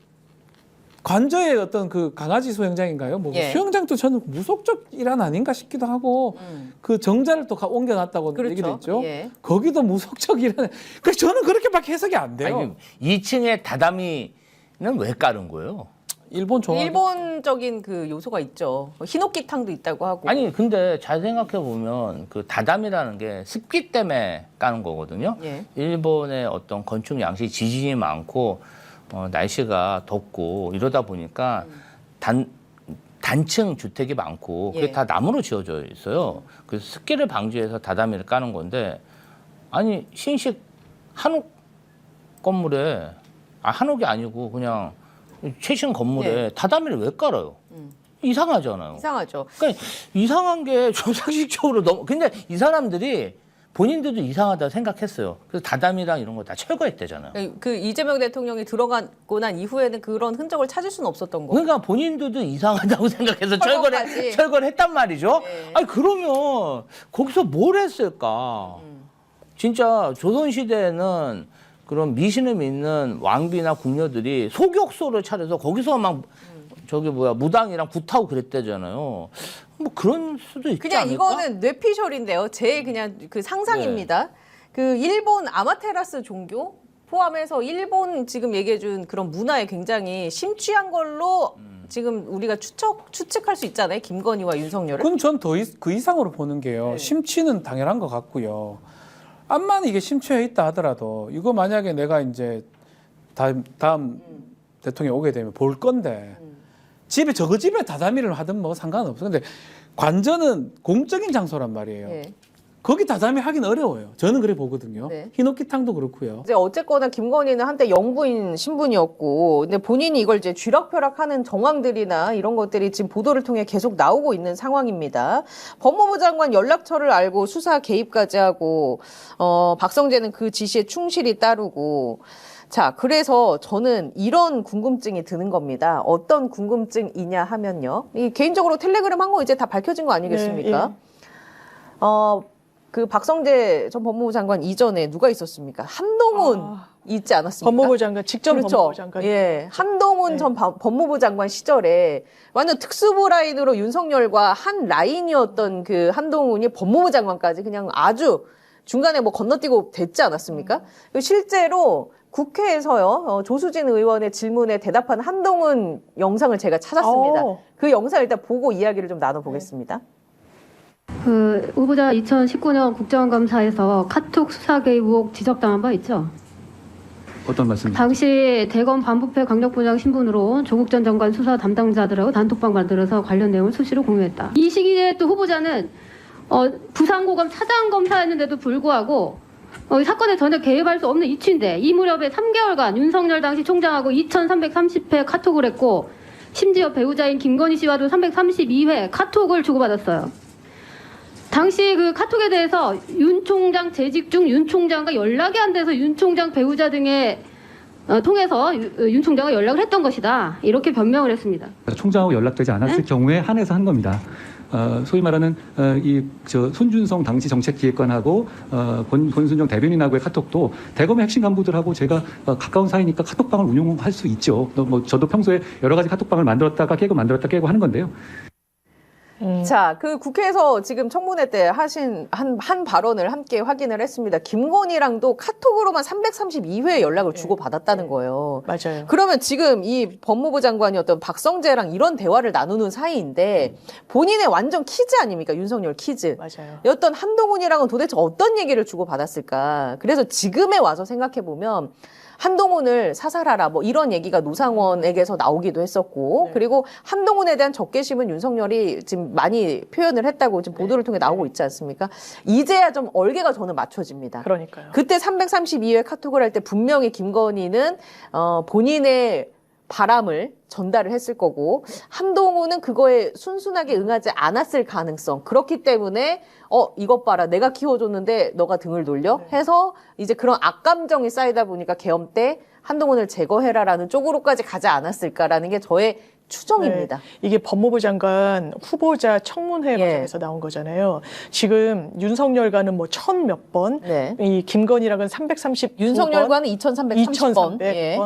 관저의 어떤 그 강아지 수영장인가요? 뭐 예. 수영장도 저는 무속적 일환 아닌가 싶기도 하고 그 정자를 또 옮겨놨다고 그렇죠. 얘기도 있죠. 예. 거기도 무속적 일환. 그래서 저는 그렇게밖에 해석이 안 돼요. 아니, 2층에 다다미는 왜 깔은 거예요? 일본 좋아. 일본적인 그 요소가 있죠. 흰옥기탕도 있다고 하고. 아니 근데 잘 생각해 보면 그 다담이라는 게 습기 때문에 까는 거거든요. 예. 일본의 어떤 건축 양식 지진이 많고 날씨가 덥고 이러다 보니까 단층 주택이 많고 그게 예. 다 나무로 지어져 있어요. 그래서 습기를 방지해서 다다미를 까는 건데 아니 신식 한옥 건물에 한옥이 아니고 그냥 최신 건물에 예. 다다미를 왜 깔아요? 이상하잖아요. 이상하죠. 그러니까 이상한 게 좀 상식적으로 너무 근데 이 사람들이 본인들도 이상하다 생각했어요. 그래서 다담이랑 이런 거 다 철거했대잖아요. 그 이재명 대통령이 들어가고 난 이후에는 그런 흔적을 찾을 수는 없었던 거고. 그러니까 본인들도 이상하다고 생각해서 철거까지. 철거를 했단 말이죠. 네. 아니 그러면 거기서 뭘 했을까? 진짜 조선시대에는 그런 미신을 믿는 왕비나 궁녀들이 소격소를 차려서 거기서 막 무당이랑 굿하고 그랬대잖아요. 뭐 그런 수도 있지 그냥 않을까? 이거는 뇌피셜인데요. 제 그냥 그 상상입니다. 네. 그 일본 아마테라스 종교 포함해서 일본 지금 얘기해준 그런 문화에 굉장히 심취한 걸로 지금 우리가 추측할 수 있잖아요. 김건희와 윤석열을. 그건 전 그 이상으로 보는 게요. 심취는 당연한 것 같고요. 암만 이게 심취해 있다 하더라도 이거 만약에 내가 이제 다음 대통령이 오게 되면 볼 건데 집에 저거 집에 다다미를 하든 뭐 상관없어. 근데 관전은 공적인 장소란 말이에요. 예. 거기 다다미 하긴 어려워요. 저는 그래 보거든요. 네. 흰옥기탕도 그렇고요. 이제 어쨌거나 김건희는 한때 영부인 신분이었고, 근데 본인이 이걸 이제 쥐락펴락하는 정황들이나 이런 것들이 지금 보도를 통해 계속 나오고 있는 상황입니다. 법무부 장관 연락처를 알고 수사 개입까지 하고, 박성재는 그 지시에 충실히 따르고. 자, 그래서 저는 이런 궁금증이 드는 겁니다. 어떤 궁금증이냐 하면요. 이 개인적으로 텔레그램 한 거 이제 다 밝혀진 거 아니겠습니까? 네, 그 박성재 전 법무부 장관 이전에 누가 있었습니까? 한동훈 있지 않았습니까? 법무부 장관, 직전 그렇죠. 법무부 장관. 예, 한동훈 전 법무부 장관 시절에 완전 특수부 라인으로 윤석열과 한 라인이었던 그 한동훈이 법무부 장관까지 그냥 아주 중간에 뭐 건너뛰고 됐지 않았습니까? 실제로 국회에서요, 조수진 의원의 질문에 대답한 한동훈 영상을 제가 찾았습니다. 그 영상 일단 보고 이야기를 좀 나눠보겠습니다. 그 후보자 2019년 국정감사에서 카톡 수사 개입 의혹 지적당한 바 있죠? 어떤 말씀? 당시 대검 반부패 강력부장 신분으로 조국 전 장관 수사 담당자들하고 단톡방 만들어서 관련 내용을 수시로 공유했다. 이 시기에 또 후보자는 부산고검 차장검사였는데도 불구하고 사건에 전혀 개입할 수 없는 이치인데 이 무렵에 3개월간 윤석열 당시 총장하고 2330회 카톡을 했고 심지어 배우자인 김건희 씨와도 332회 카톡을 주고받았어요. 당시 그 카톡에 대해서 윤 총장 재직 중 윤 총장과 연락이 안 돼서 윤 총장 배우자 등에 통해서 윤 총장과 연락을 했던 것이다. 이렇게 변명을 했습니다. 총장하고 연락되지 않았을 경우에 한해서 한 겁니다. 소위 말하는 손준성 당시 정책기획관하고 권순정 대변인하고의 카톡도 대검의 핵심 간부들하고 제가 가까운 사이니까 카톡방을 운용할 수 있죠. 뭐 저도 평소에 여러 가지 카톡방을 만들었다가 깨고 하는 건데요. 자, 그 국회에서 지금 청문회 때 하신 한 발언을 함께 확인을 했습니다. 김건희랑도 카톡으로만 332회 연락을 주고받았다는 거예요. 맞아요. 그러면 지금 이 법무부 장관이었던 박성재랑 이런 대화를 나누는 사이인데 본인의 완전 키즈 아닙니까? 윤석열 키즈. 맞아요. 였던 한동훈이랑은 도대체 어떤 얘기를 주고받았을까? 그래서 지금에 와서 생각해보면 한동훈을 사살하라 뭐 이런 얘기가 노상원에게서 나오기도 했었고 그리고 한동훈에 대한 적개심은 윤석열이 지금 많이 표현을 했다고 지금 보도를 통해 나오고 있지 않습니까? 이제야 좀 얼개가 저는 맞춰집니다. 그러니까요. 그때 332회 카톡을 할 때 분명히 김건희는 본인의 바람을 전달을 했을 거고 한동훈은 그거에 순순하게 응하지 않았을 가능성. 그렇기 때문에 이것 봐라. 내가 키워줬는데 너가 등을 돌려? 해서 이제 그런 악감정이 쌓이다 보니까 계엄 때 한동훈을 제거해라라는 쪽으로까지 가지 않았을까라는 게 저의 추정입니다. 네. 이게 법무부 장관 후보자 청문회 과정에서 나온 거잖아요. 지금 윤석열과는 뭐 1000몇 번, 이 김건희랑은 330번, 윤석열과는 2330번. 예.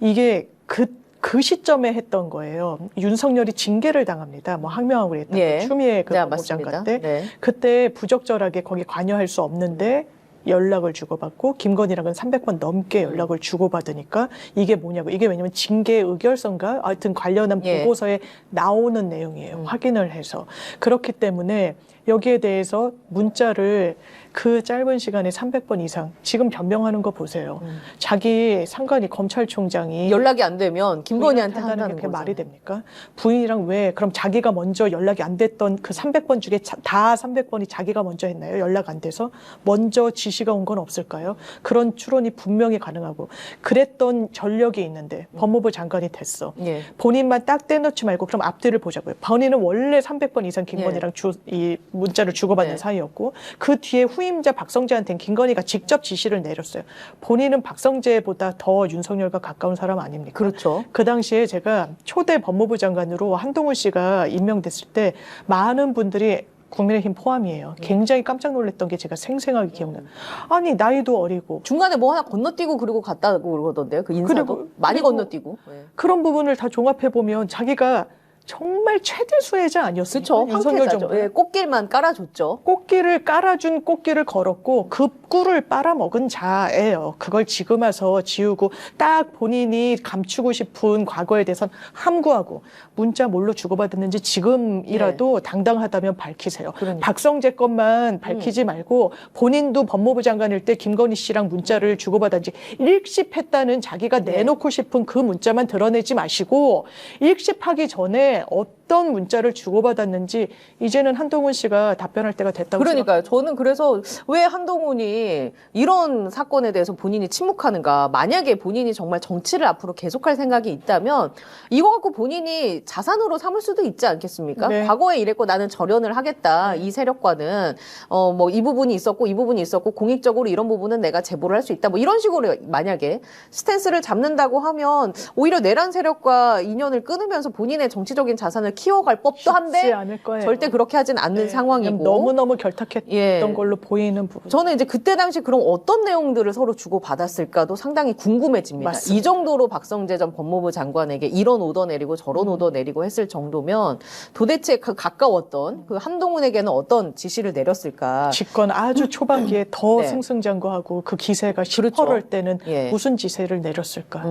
이게 그 시점에 했던 거예요. 윤석열이 징계를 당합니다. 뭐 항명하고 그랬다. 추미애 그 법무부 장관 때. 그때 부적절하게 거기 관여할 수 없는데 연락을 주고받고 김건희랑은 300번 넘게 연락을 주고받으니까 이게 뭐냐고. 이게 왜냐면 징계 의결서인가 하여튼 관련한 보고서에 나오는 내용이에요. 확인을 해서. 그렇기 때문에 여기에 대해서 문자를 그 짧은 시간에 300번 이상 지금 변명하는 거 보세요. 자기 상관이 검찰총장이 연락이 안 되면 김건희한테 한다는 게 말이 됩니까? 부인이랑 왜 그럼 자기가 먼저 연락이 안 됐던 그 300번 중에 다 300번이 자기가 먼저 했나요? 연락 안 돼서 먼저 지시가 온 건 없을까요? 그런 추론이 분명히 가능하고 그랬던 전력이 있는데 법무부 장관이 됐어. 본인만 딱 떼놓지 말고 그럼 앞뒤를 보자고요. 본인은 원래 300번 이상 김건희랑 이 문자를 주고받는 사이였고 그 뒤에 후임자 박성재한테는 김건희가 직접 지시를 내렸어요. 본인은 박성재보다 더 윤석열과 가까운 사람 아닙니까? 그렇죠. 그 당시에 제가 초대 법무부 장관으로 한동훈 씨가 임명됐을 때 많은 분들이 국민의힘 포함이에요. 굉장히 깜짝 놀랐던 게 제가 생생하게 기억나요. 아니 나이도 어리고 중간에 뭐 하나 건너뛰고 그러고 갔다고 그러던데요. 그 인사도 많이 건너뛰고. 그런 부분을 다 종합해 보면 자기가 정말 최대 수혜자 아니었습니까? 그렇죠. 윤석열 황태자죠. 정부. 예, 꽃길만 깔아줬죠. 꽃길을 깔아준 꽃길을 걸었고 그 꿀을 빨아먹은 자예요. 그걸 지금 와서 지우고 딱 본인이 감추고 싶은 과거에 대해선 함구하고 문자 뭘로 주고받았는지 지금이라도 당당하다면 밝히세요. 박성재 것만 밝히지 말고 본인도 법무부 장관일 때 김건희 씨랑 문자를 주고받았는지 일십했다는 자기가 내놓고 싶은 그 문자만 드러내지 마시고 일십하기 전에 어떤 문자를 주고받았는지 이제는 한동훈 씨가 답변할 때가 됐다고 그러니까요. 저는 그래서 왜 한동훈이 이런 사건에 대해서 본인이 침묵하는가. 만약에 본인이 정말 정치를 앞으로 계속할 생각이 있다면 이거 갖고 본인이 자산으로 삼을 수도 있지 않겠습니까? 네. 과거에 이랬고 나는 절연을 하겠다. 이 세력과는 뭐 이 부분이 있었고 이 부분이 있었고 공익적으로 이런 부분은 내가 제보를 할 수 있다. 뭐 이런 식으로 만약에 스탠스를 잡는다고 하면 오히려 내란 세력과 인연을 끊으면서 본인의 정치적인 자산을 키워갈 법도 한데 않을 거예요. 절대 그렇게 하진 않는 상황이고 너무너무 결탁했던 걸로 보이는 부분. 저는 이제 그때 당시 그럼 어떤 내용들을 서로 주고 받았을까도 상당히 궁금해집니다. 맞습니다. 이 정도로 박성재 전 법무부 장관에게 이런 오더 내리고 저런 오더 내리고 했을 정도면 도대체 그 가까웠던 그 한동훈에게는 어떤 지시를 내렸을까? 집권 아주 초반기에 더 네. 승승장구하고 그 기세가 시퍼럴 때는 예. 무슨 지세를 내렸을까?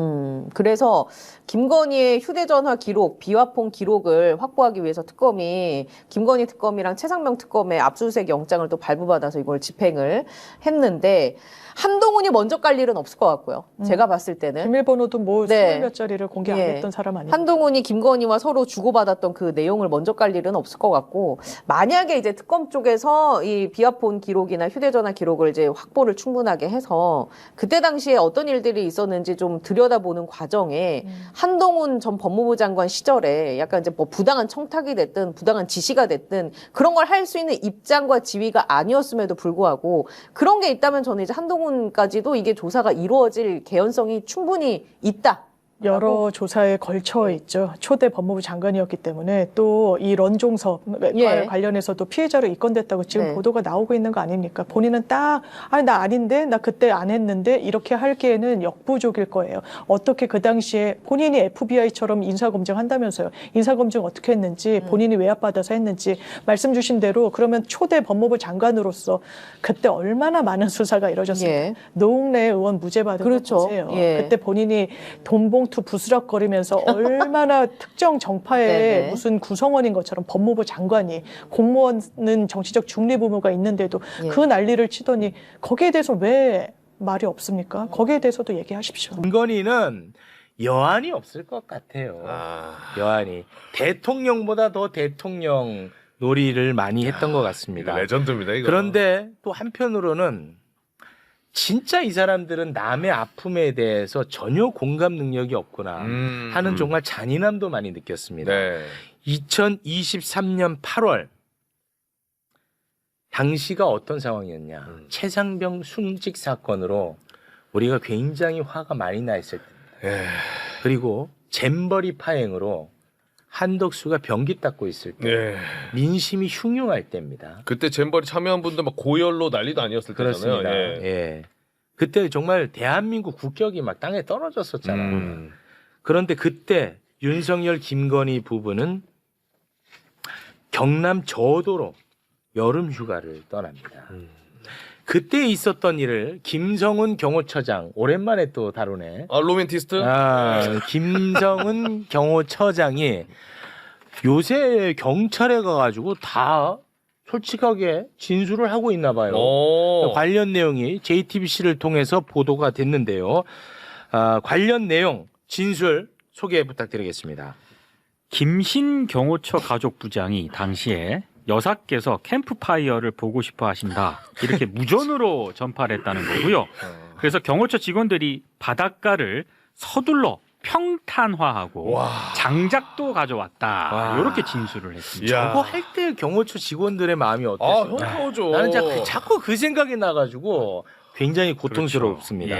그래서 김건희의 휴대전화 기록, 비화폰 기록을 확보하기 위해서 특검이 김건희 특검이랑 최상병 특검의 압수수색 영장을 또 발부받아서 이걸 집행을 했는데 한동훈이 먼저 깔 일은 없을 것 같고요. 제가 봤을 때는. 비밀번호도 뭐 네. 20몇 자리를 공개 안 예. 했던 사람 아니에요? 한동훈이 김건희와 서로 주고받았던 그 내용을 먼저 깔 일은 없을 것 같고 만약에 이제 특검 쪽에서 이 비화폰 기록이나 휴대전화 기록을 이제 확보를 충분하게 해서 그때 당시에 어떤 일들이 있었는지 좀 들여다보는 과정에 한동훈 전 법무부 장관 시절에 약간 이제 뭐 부당한 청탁이 됐든 부당한 지시가 됐든 그런 걸 할 수 있는 입장과 지위가 아니었음에도 불구하고 그런 게 있다면 저는 이제 한동훈까지도 이게 조사가 이루어질 개연성이 충분히 있다. 여러 조사에 걸쳐 있죠. 초대 법무부 장관이었기 때문에 또 이 런종섭과 예. 관련해서도 피해자로 입건됐다고 지금 네. 보도가 나오고 있는 거 아닙니까? 본인은 딱 아니 나 아닌데 나 그때 안 했는데 이렇게 할기에는 역부족일 거예요. 어떻게 그 당시에 본인이 FBI처럼 인사검증 한다면서요. 인사검증 어떻게 했는지 본인이 외압받아서 했는지 말씀 주신 대로 그러면 초대 법무부 장관으로서 그때 얼마나 많은 수사가 이루어졌습니까? 예. 노웅래 의원 무죄 받은 그렇죠. 거 보세요. 예. 그때 본인이 돈봉투 부스럭거리면서 얼마나 특정 정파의 네네. 무슨 구성원인 것처럼 법무부 장관이 공무원은 정치적 중립 의무가 있는데도 예. 그 난리를 치더니 거기에 대해서 왜 말이 없습니까? 거기에 대해서도 얘기하십시오. 김건희는 여한이 없을 것 같아요. 여한이 대통령보다 더 대통령 놀이를 많이 했던 것 같습니다. 레전드입니다 이거. 그런데 또 한편으로는 진짜 이 사람들은 남의 아픔에 대해서 전혀 공감 능력이 없구나 하는 정말 잔인함도 많이 느꼈습니다. 네. 2023년 8월 당시가 어떤 상황이었냐. 최상병 순직 사건으로 우리가 굉장히 화가 많이 나 있을 때입니다. 그리고 잼버리 파행으로 한덕수가 변기 닦고 있을 때 예. 민심이 흉흉할 때입니다. 그때 잼버리 참여한 분들 막 고열로 난리도 아니었을 때잖아요. 그렇습니다. 예. 그때 정말 대한민국 국격이 막 땅에 떨어졌었잖아요. 그런데 그때 윤석열 김건희 부부는 경남 저도로 여름 휴가를 떠납니다. 그때 있었던 일을 김성훈 경호처장 오랜만에 또 다루네. 아 로맨티스트? 김성훈 경호처장이 요새 경찰에 가가지고 다 솔직하게 진술을 하고 있나 봐요. 관련 내용이 JTBC를 통해서 보도가 됐는데요. 관련 내용 진술 소개 부탁드리겠습니다. 김신 경호처 가족 부장이 당시에 여사께서 캠프파이어를 보고 싶어 하신다. 이렇게 무전으로 전파를 했다는 거고요. 그래서 경호처 직원들이 바닷가를 서둘러 평탄화하고 장작도 가져왔다. 이렇게 진술을 했습니다. 저거 할 때 경호처 직원들의 마음이 어땠어요? 현타오죠. 나는 자꾸 그 생각이 나가지고 굉장히 고통스럽습니다.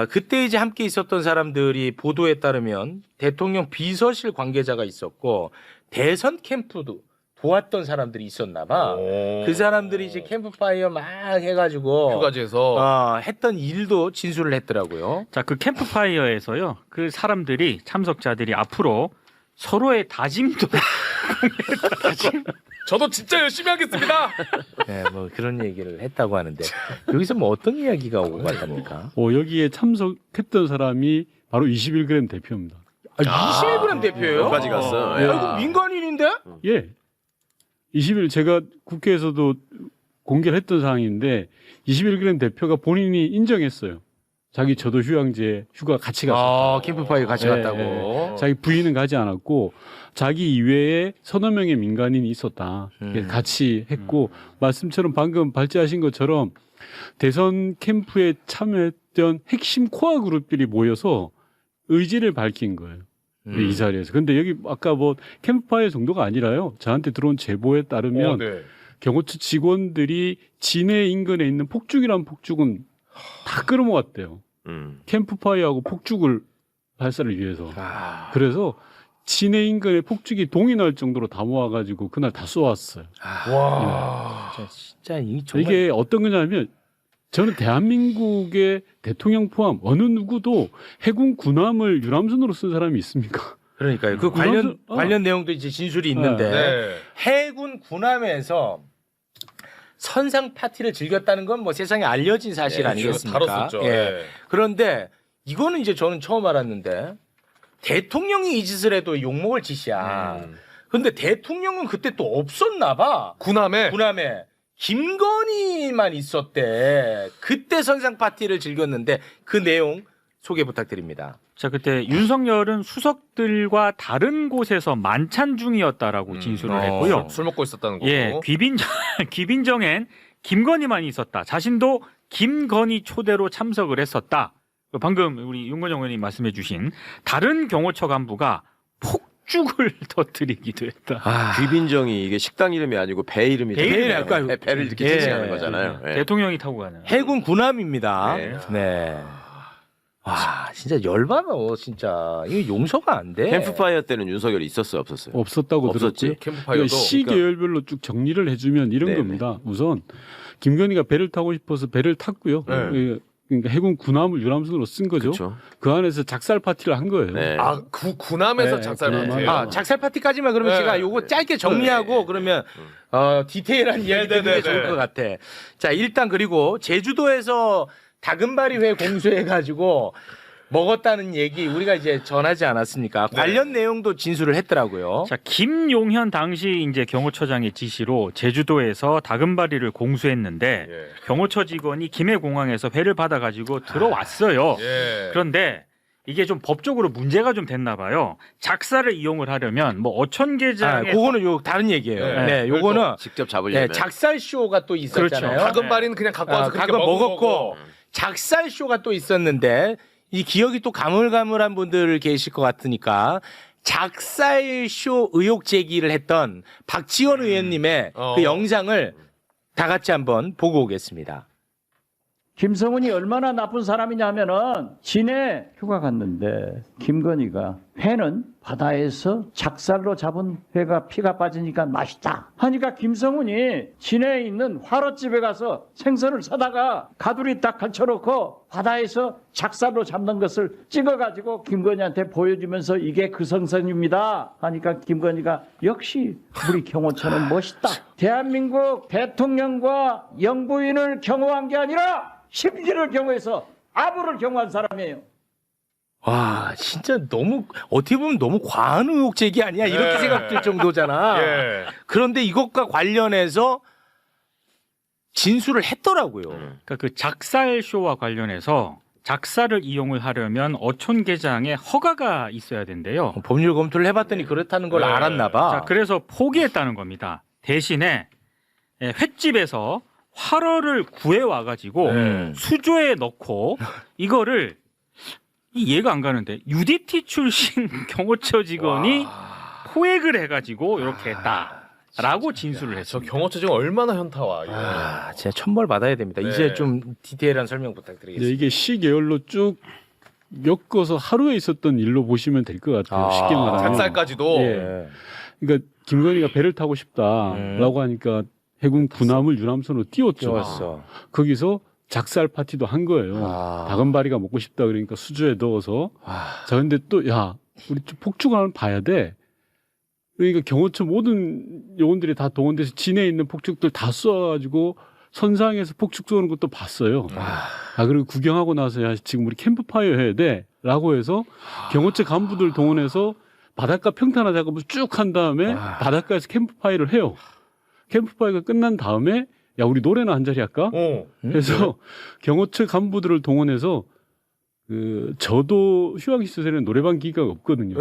그때 이제 함께 있었던 사람들이 보도에 따르면 대통령 비서실 관계자가 있었고 대선 캠프도 도왔던 사람들이 있었나 봐. 그 사람들이 이제 캠프파이어 막 해가지고 휴가지에서 했던 일도 진술을 했더라고요. 자, 그 캠프파이어에서요. 그 사람들이 참석자들이 앞으로 서로의 다짐도 저도 진짜 열심히 하겠습니다. 네, 뭐 그런 얘기를 했다고 하는데 여기서 뭐 어떤 이야기가 오고 갔답니까? 여기에 참석했던 사람이 바로 21g 대표입니다. 21g 대표예요? 여기까지 갔어. 야, 이거 민간인인데? 예. 21 제가 국회에서도 공개를 했던 사항인데 21g 대표가 본인이 인정했어요. 자기 저도 휴양제 휴가 같이 갔다. 캠프파이어 같이 갔다고. 자기 부인은 가지 않았고 자기 이외에 서너 명의 민간인이 있었다. 같이 했고 말씀처럼 방금 발제하신 것처럼 대선 캠프에 참여했던 핵심 코어 그룹들이 모여서 의지를 밝힌 거예요. 이 자리에서. 근데 여기 아까 뭐 캠프파이어 정도가 아니라요. 저한테 들어온 제보에 따르면 경호처 직원들이 진해 인근에 있는 폭죽이라는 폭죽은 다 끌어모았대요. 캠프파이어하고 폭죽을 발사를 위해서. 그래서 진해 인근에 폭죽이 동이 날 정도로 다 모아가지고 그날 다 쏘았어요. 와, 진짜 이게 어떤 거냐면 저는 대한민국의 대통령 포함 어느 누구도 해군 군함을 유람선으로 쓴 사람이 있습니까? 그러니까요. 그 관련 내용도 이제 진술이 있는데 해군 군함에서 선상 파티를 즐겼다는 건 뭐 세상에 알려진 사실 아니겠습니까? 다뤘었죠. 그런데 이거는 이제 저는 처음 알았는데 대통령이 이 짓을 해도 욕먹을 짓이야. 그런데 대통령은 그때 또 없었나 봐. 군함에 김건희만 있었대. 그때 선상 파티를 즐겼는데 그 내용 소개 부탁드립니다. 자, 그때 윤석열은 수석들과 다른 곳에서 만찬 중이었다라고 진술을 했고요. 술 먹고 있었다는 거고. 예, 귀빈정엔 김건희만 있었다. 자신도 김건희 초대로 참석을 했었다. 방금 우리 윤건영 의원님 말씀해주신 다른 경호처 간부가 폭죽을 터뜨리기도 했다. 귀빈정이 이게 식당 이름이 아니고 배 이름이잖아요. 배를 이렇게 지칭하는 거잖아요. 대통령이 타고 가는. 해군 군함입니다. 네. 와, 진짜 열받아, 진짜. 이거 용서가 안 돼. 캠프파이어 때는 윤석열이 있었어요, 없었어요? 없었다고 없었지. 들었고요. 시계열별로 쭉 정리를 해주면 이런 겁니다. 우선 김건희가 배를 타고 싶어서 배를 탔고요. 그러니까 해군 군함을 유람선으로 쓴 거죠. 그쵸. 그 안에서 작살 파티를 한 거예요. 군함에서 작살 파티. 작살 파티까지만 그러면 제가 요거 짧게 정리하고 그러면 디테일한 이야기 듣는 게 좋을 것 같아. 자, 일단 그리고 제주도에서 다금바리회 공수해가지고 먹었다는 얘기 우리가 이제 전하지 않았습니까? 관련 내용도 진술을 했더라고요. 자, 김용현 당시 이제 경호처장의 지시로 제주도에서 다금바리를 공수했는데 경호처 직원이 김해공항에서 회를 받아가지고 들어왔어요. 그런데 이게 좀 법적으로 문제가 좀 됐나 봐요. 작사를 이용을 하려면 뭐 어촌계장에 그거는 요 다른 얘기예요. 네, 요거는 직접 잡으려면 작살 쇼가 또 있었잖아요. 그렇죠. 다금바리는 그냥 갖고 와서 그렇게 먹었고 작살 쇼가 또 있었는데 이 기억이 또 가물가물한 분들 계실 것 같으니까 작살 쇼 의혹 제기를 했던 박지원 의원님의 그 영상을 다 같이 한번 보고 오겠습니다. 김성훈이 얼마나 나쁜 사람이냐면은 진해 휴가 갔는데 김건희가 회는 바다에서 작살로 잡은 회가 피가 빠지니까 맛있다 하니까 김성훈이 진해에 있는 화로집에 가서 생선을 사다가 가두리 딱 걸쳐놓고 바다에서 작살로 잡는 것을 찍어가지고 김건희한테 보여주면서 이게 그 생선입니다 하니까 김건희가 역시 우리 경호처는 멋있다. 대한민국 대통령과 영부인을 경호한 게 아니라 심지를 경호해서 아부를 경호한 사람이에요. 와, 진짜 너무 어떻게 보면 너무 과한 의혹 제기 아니야 이렇게 생각될 정도잖아. 그런데 이것과 관련해서 진술을 했더라고요. 그러니까 그 작살 쇼와 관련해서 작사를 이용을 하려면 어촌계장에 허가가 있어야 된대요. 법률 검토를 해봤더니 그렇다는 걸 알았나 봐. 자, 그래서 포기했다는 겁니다. 대신에 횟집에서 활어를 구해 와가지고 수조에 넣고 이거를 이해가 안 가는데 UDT 출신 경호처 직원이 포획을 해가지고 이렇게 했다라고 진술을 했어요. 저 경호처 직원 얼마나 현타와. 진짜 천벌 받아야 됩니다. 이제 좀 디테일한 설명 부탁드리겠습니다. 이게 시계열로 쭉 엮어서 하루에 있었던 일로 보시면 될 것 같아요. 쉽게 말하면. 작살까지도. 그러니까 김건희가 배를 타고 싶다라고 하니까 해군 군함을 유람선으로 띄웠죠. 거기서 작살 파티도 한 거예요. 다금바리가 먹고 싶다 그러니까 수조에 넣어서. 자, 근데 또 우리 폭죽을 하나 봐야 돼. 그러니까 경호처 모든 요원들이 다 동원돼서 진해에 있는 폭죽들 다 쏘아가지고 선상에서 폭죽 쏘는 것도 봤어요. 그리고 구경하고 나서야 지금 우리 캠프파이어 해야 돼라고 해서 경호처 간부들 동원해서 바닷가 평탄화 작업을 쭉 한 다음에 바닷가에서 캠프파이어를 해요. 캠프파이어가 끝난 다음에 야 우리 노래나 한 자리 할까? 그래서 경호처 간부들을 동원해서 그 저도 휴양시설에는 노래방 기계가 없거든요.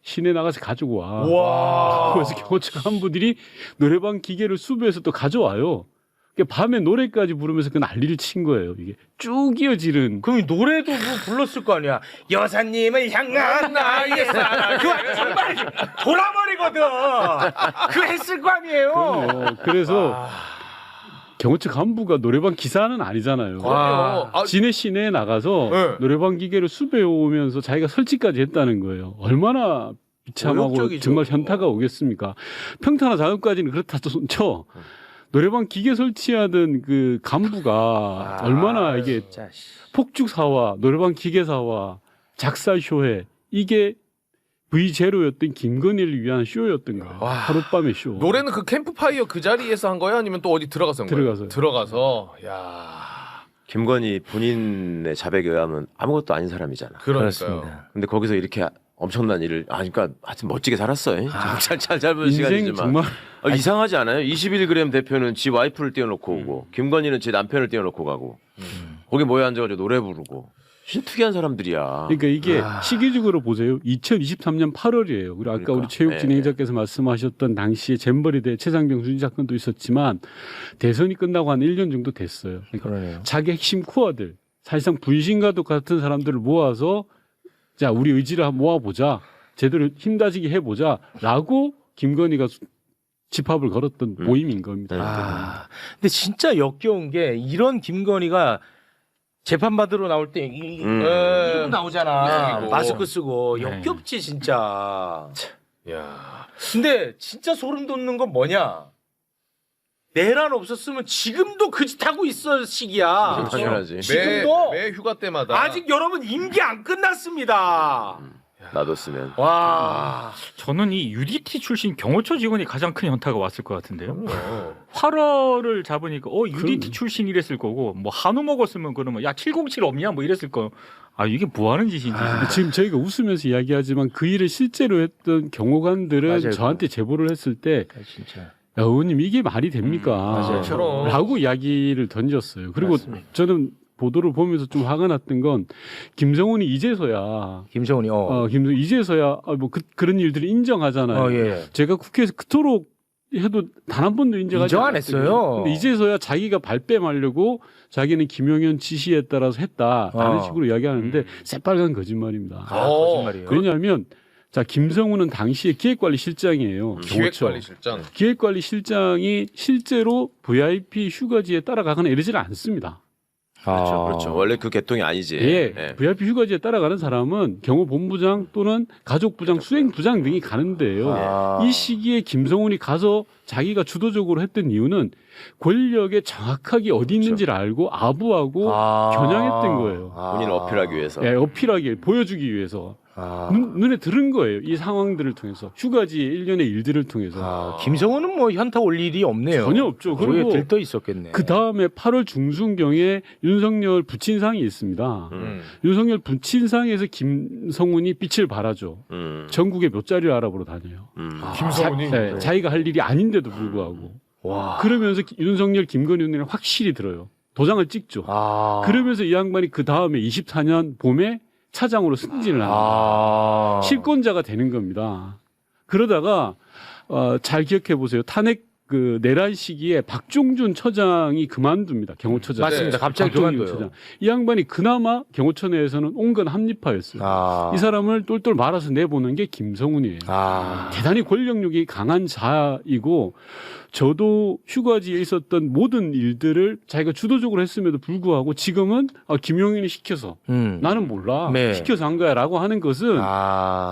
시내 나가서 가지고 와. 그래서 경호처 간부들이 노래방 기계를 수배해서 또 가져와요. 밤에 노래까지 부르면서 그 난리를 친 거예요. 이게 쭉 이어지는. 그럼 노래도 뭐 불렀을 거 아니야. 여사님을 향한 나의 사랑. 그거 정말 돌아버리거든. 그거 했을 거 아니에요. 그럼요. 그래서 경호처 간부가 노래방 기사는 아니잖아요. 진해 시내에 나가서 노래방 기계를 수배해 오면서 자기가 설치까지 했다는 거예요. 얼마나 비참하고 모욕적이죠. 정말 현타가 오겠습니까? 평탄화 작업까지는 그렇다 쳐. 노래방 기계 설치하던 그 간부가 얼마나 이게 폭죽사와 노래방 기계사와 작사쇼회 이게 V0였던 김건희를 위한 쇼였던 거예요. 하룻밤의 쇼. 노래는 그 캠프파이어 그 자리에서 한 거야? 아니면 또 어디 들어가서 한 거야? 들어가서요. 들어가서. 야. 김건희 본인의 자백에 의하면 아무것도 아닌 사람이잖아. 그러니까요. 근데 거기서 이렇게 엄청난 일을 그러니까 하여튼 멋지게 살았어요. 잘 짧은 시간이지만 정말 이상하지 않아요? 21g 대표는 지 와이프를 띄워놓고 오고 김건희는 제 남편을 띄워놓고 가고 거기 모여 앉아가지고 노래 부르고 진짜 특이한 사람들이야. 그러니까 이게 시기적으로 보세요. 2023년 8월이에요. 그리고 아까 우리 체육 진행자께서 말씀하셨던 당시에 잼버리 대 최상병 순위 사건도 있었지만 대선이 끝나고 한 1년 정도 됐어요. 그러니까 자기 핵심 코어들 사실상 분신과도 같은 사람들을 모아서 자 우리 의지를 한번 모아보자. 제대로 힘다지게 해보자라고 김건희가 집합을 걸었던 모임인 겁니다. 근데 진짜 역겨운 게 이런 김건희가 재판받으러 나올 때 이러고 나오잖아. 마스크 쓰고 역겹지 진짜. 야. 근데 진짜 소름 돋는 건 뭐냐? 내란 없었으면 지금도 그 짓 하고 있을 시기야. 당연하지. 지금도 매 휴가 때마다 아직 여러분 임기 안 끝났습니다. 놔뒀으면. 와. 저는 이 UDT 출신 경호처 직원이 가장 큰 현타가 왔을 것 같은데요. 활어를 잡으니까 UDT 출신이랬을 거고 뭐 한우 먹었으면 그러면 야 707 없냐 뭐 이랬을 거. 이게 뭐 하는 짓인지. 지금 저희가 웃으면서 이야기하지만 그 일을 실제로 했던 경호관들은 맞아요. 저한테 제보를 했을 때 진짜. 야, 의원님 이게 말이 됩니까? 라고 이야기를 던졌어요. 그리고 맞습니다. 저는 보도를 보면서 좀 화가 났던 건 김성훈이 이제서야 이제서야 뭐 그런 일들을 인정하잖아요. 제가 국회에서 그토록 해도 단 한 번도 인정 안 했어요. 근데 이제서야 자기가 발뺌하려고 자기는 김용현 지시에 따라서 했다라는 식으로 이야기하는데 새빨간 거짓말입니다. 거짓말이에요. 왜냐하면 자 김성훈은 당시에 기획관리실장이에요. 기획관리실장. 기획관리실장이 실제로 VIP 휴가지에 따라가거나 이러지를 않습니다. 그렇죠. 원래 그 계통이 아니지. VIP 휴가지에 따라가는 사람은 경호본부장 또는 가족부장, 수행부장 등이 가는데요. 이 시기에 김성훈이 가서 자기가 주도적으로 했던 이유는 권력에 정확하게 어디 있는지를 알고 아부하고 겨냥했던 거예요. 본인을 어필하기 위해서. 어필하기, 보여주기 위해서. 눈에 들은 거예요. 이 상황들을 통해서. 휴가지 일련의 일들을 통해서. 김성훈은 뭐 현타 올 일이 없네요. 전혀 없죠. 그리고 들떠 있었겠네. 그 다음에 8월 중순경에 윤석열 부친상이 있습니다. 윤석열 부친상에서 김성훈이 빛을 발하죠. 전국에 몇 자리를 알아보러 다녀요. 김성훈이? 자기가 할 일이 아닌데도 불구하고. 그러면서 윤석열 김건희 눈에는 확실히 들어요. 도장을 찍죠. 그러면서 이 양반이 그 다음에 24년 봄에 차장으로 승진을 합니다. 실권자가 되는 겁니다. 그러다가 잘 기억해 보세요. 탄핵 그 내란 시기에 박종준 처장이 그만둡니다. 경호처장. 맞습니다. 갑자기 그만둬요. 처장. 이 양반이 그나마 경호처 내에서는 온건 합리파였어요. 이 사람을 똘똘 말아서 내보는 게 김성훈이에요. 대단히 권력력이 강한 자이고 저도 휴가지에 있었던 모든 일들을 자기가 주도적으로 했음에도 불구하고 지금은 김용현이 시켜서 나는 몰라 시켜서 한 거야라고 하는 것은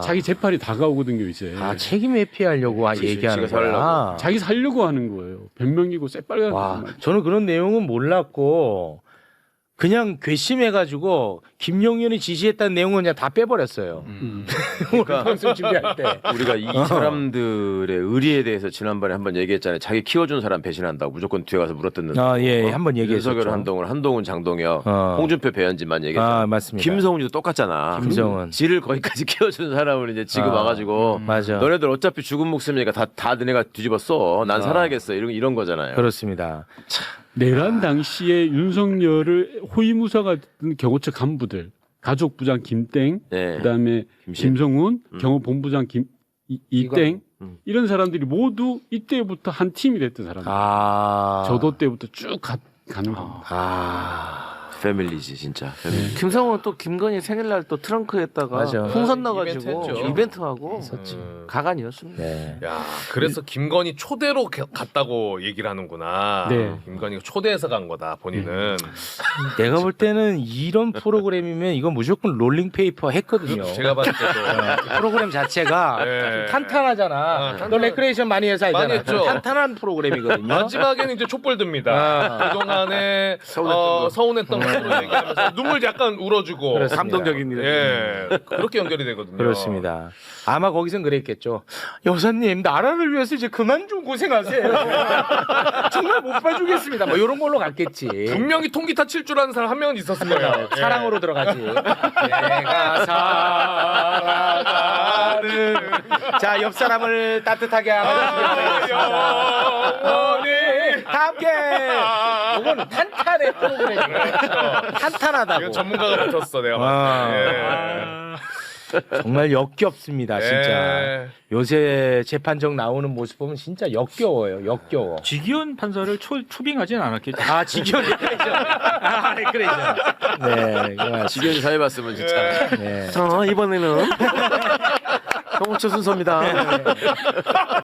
자기 재판이 다가오거든요 이제. 책임 회피하려고 얘기하는 거야. 자기 살려고 하는 거예요. 변명이고 새빨간. 저는 그런 내용은 몰랐고 그냥 괘씸해가지고 김용현이 지시했다는 내용은 그냥 다 빼버렸어요. 오늘 방송 준비할 때. 우리가 이 사람들의 의리에 대해서 지난번에 한번 얘기했잖아요. 자기 키워준 사람 배신한다고 무조건 뒤에 가서 물어뜯는. 예, 한번 얘기했었죠. 윤석열, 한동훈, 장동혁, 홍준표, 배현진만 얘기했잖아. 맞습니다. 김성훈이도 똑같잖아. 김성훈. 지를 거기까지 키워준 사람을 이제 지금 와가지고 맞아. 너네들 어차피 죽은 목숨이니까 다 너네가 뒤집었어. 난 살아야겠어. 이런 거잖아요. 그렇습니다. 내란 당시에 윤석열을 호위무사가 된 경호처 간부들, 가족부장 김땡, 그다음에 김성훈, 경호본부장 이땡 이런 사람들이 모두 이때부터 한 팀이 됐던 사람들. 저도 때부터 쭉 가는 겁니다. 패밀리지 진짜. 김성훈 또 김건희 생일날 또 트렁크에다가 풍선 넣어가지고 이벤트하고 가관이었습니다. 야, 그래서 김건희 초대로 갔다고 얘기를 하는구나. 김건희가 초대해서 간 거다 본인은. 내가 볼 때는 이런 프로그램이면 이건 무조건 롤링 페이퍼 했거든요. 제가 봤을 때도 프로그램 자체가 좀 탄탄하잖아. 너 레크레이션 많이 해서 알잖아. 많이 했죠. 탄탄한 프로그램이거든요. 마지막에는 이제 촛불 듭니다. 그동안에 서운했던 거 얘기하면서 눈물 약간 울어주고 감동적입니다. 그렇게 연결이 되거든요. 그렇습니다. 아마 거기선 그랬겠죠. 여사님 나라를 위해서 이제 그만 좀 고생하세요. 정말 못 봐주겠습니다. 뭐 이런 걸로 갔겠지. 분명히 통기타 칠 줄 아는 사람 한 명은 있었을 거예요. 사랑으로 들어가지. 내가 사랑하는 자, 옆 사람을 따뜻하게 하겠습니다. 함께. 이건 탄탄해 프로그램이에요. 탄탄하다고. 이건 전문가가 붙었어 내가 봤을 때. 정말 역겹습니다, 진짜. 요새 재판정 나오는 모습 보면 진짜 역겨워요, 역겨워. 지기현 판사를 초빙하진 않았겠죠. 지기현 그래죠. 그래죠. 네, 지기현 사회 봤으면 진짜. 자, 이번에는 경호처 순서입니다.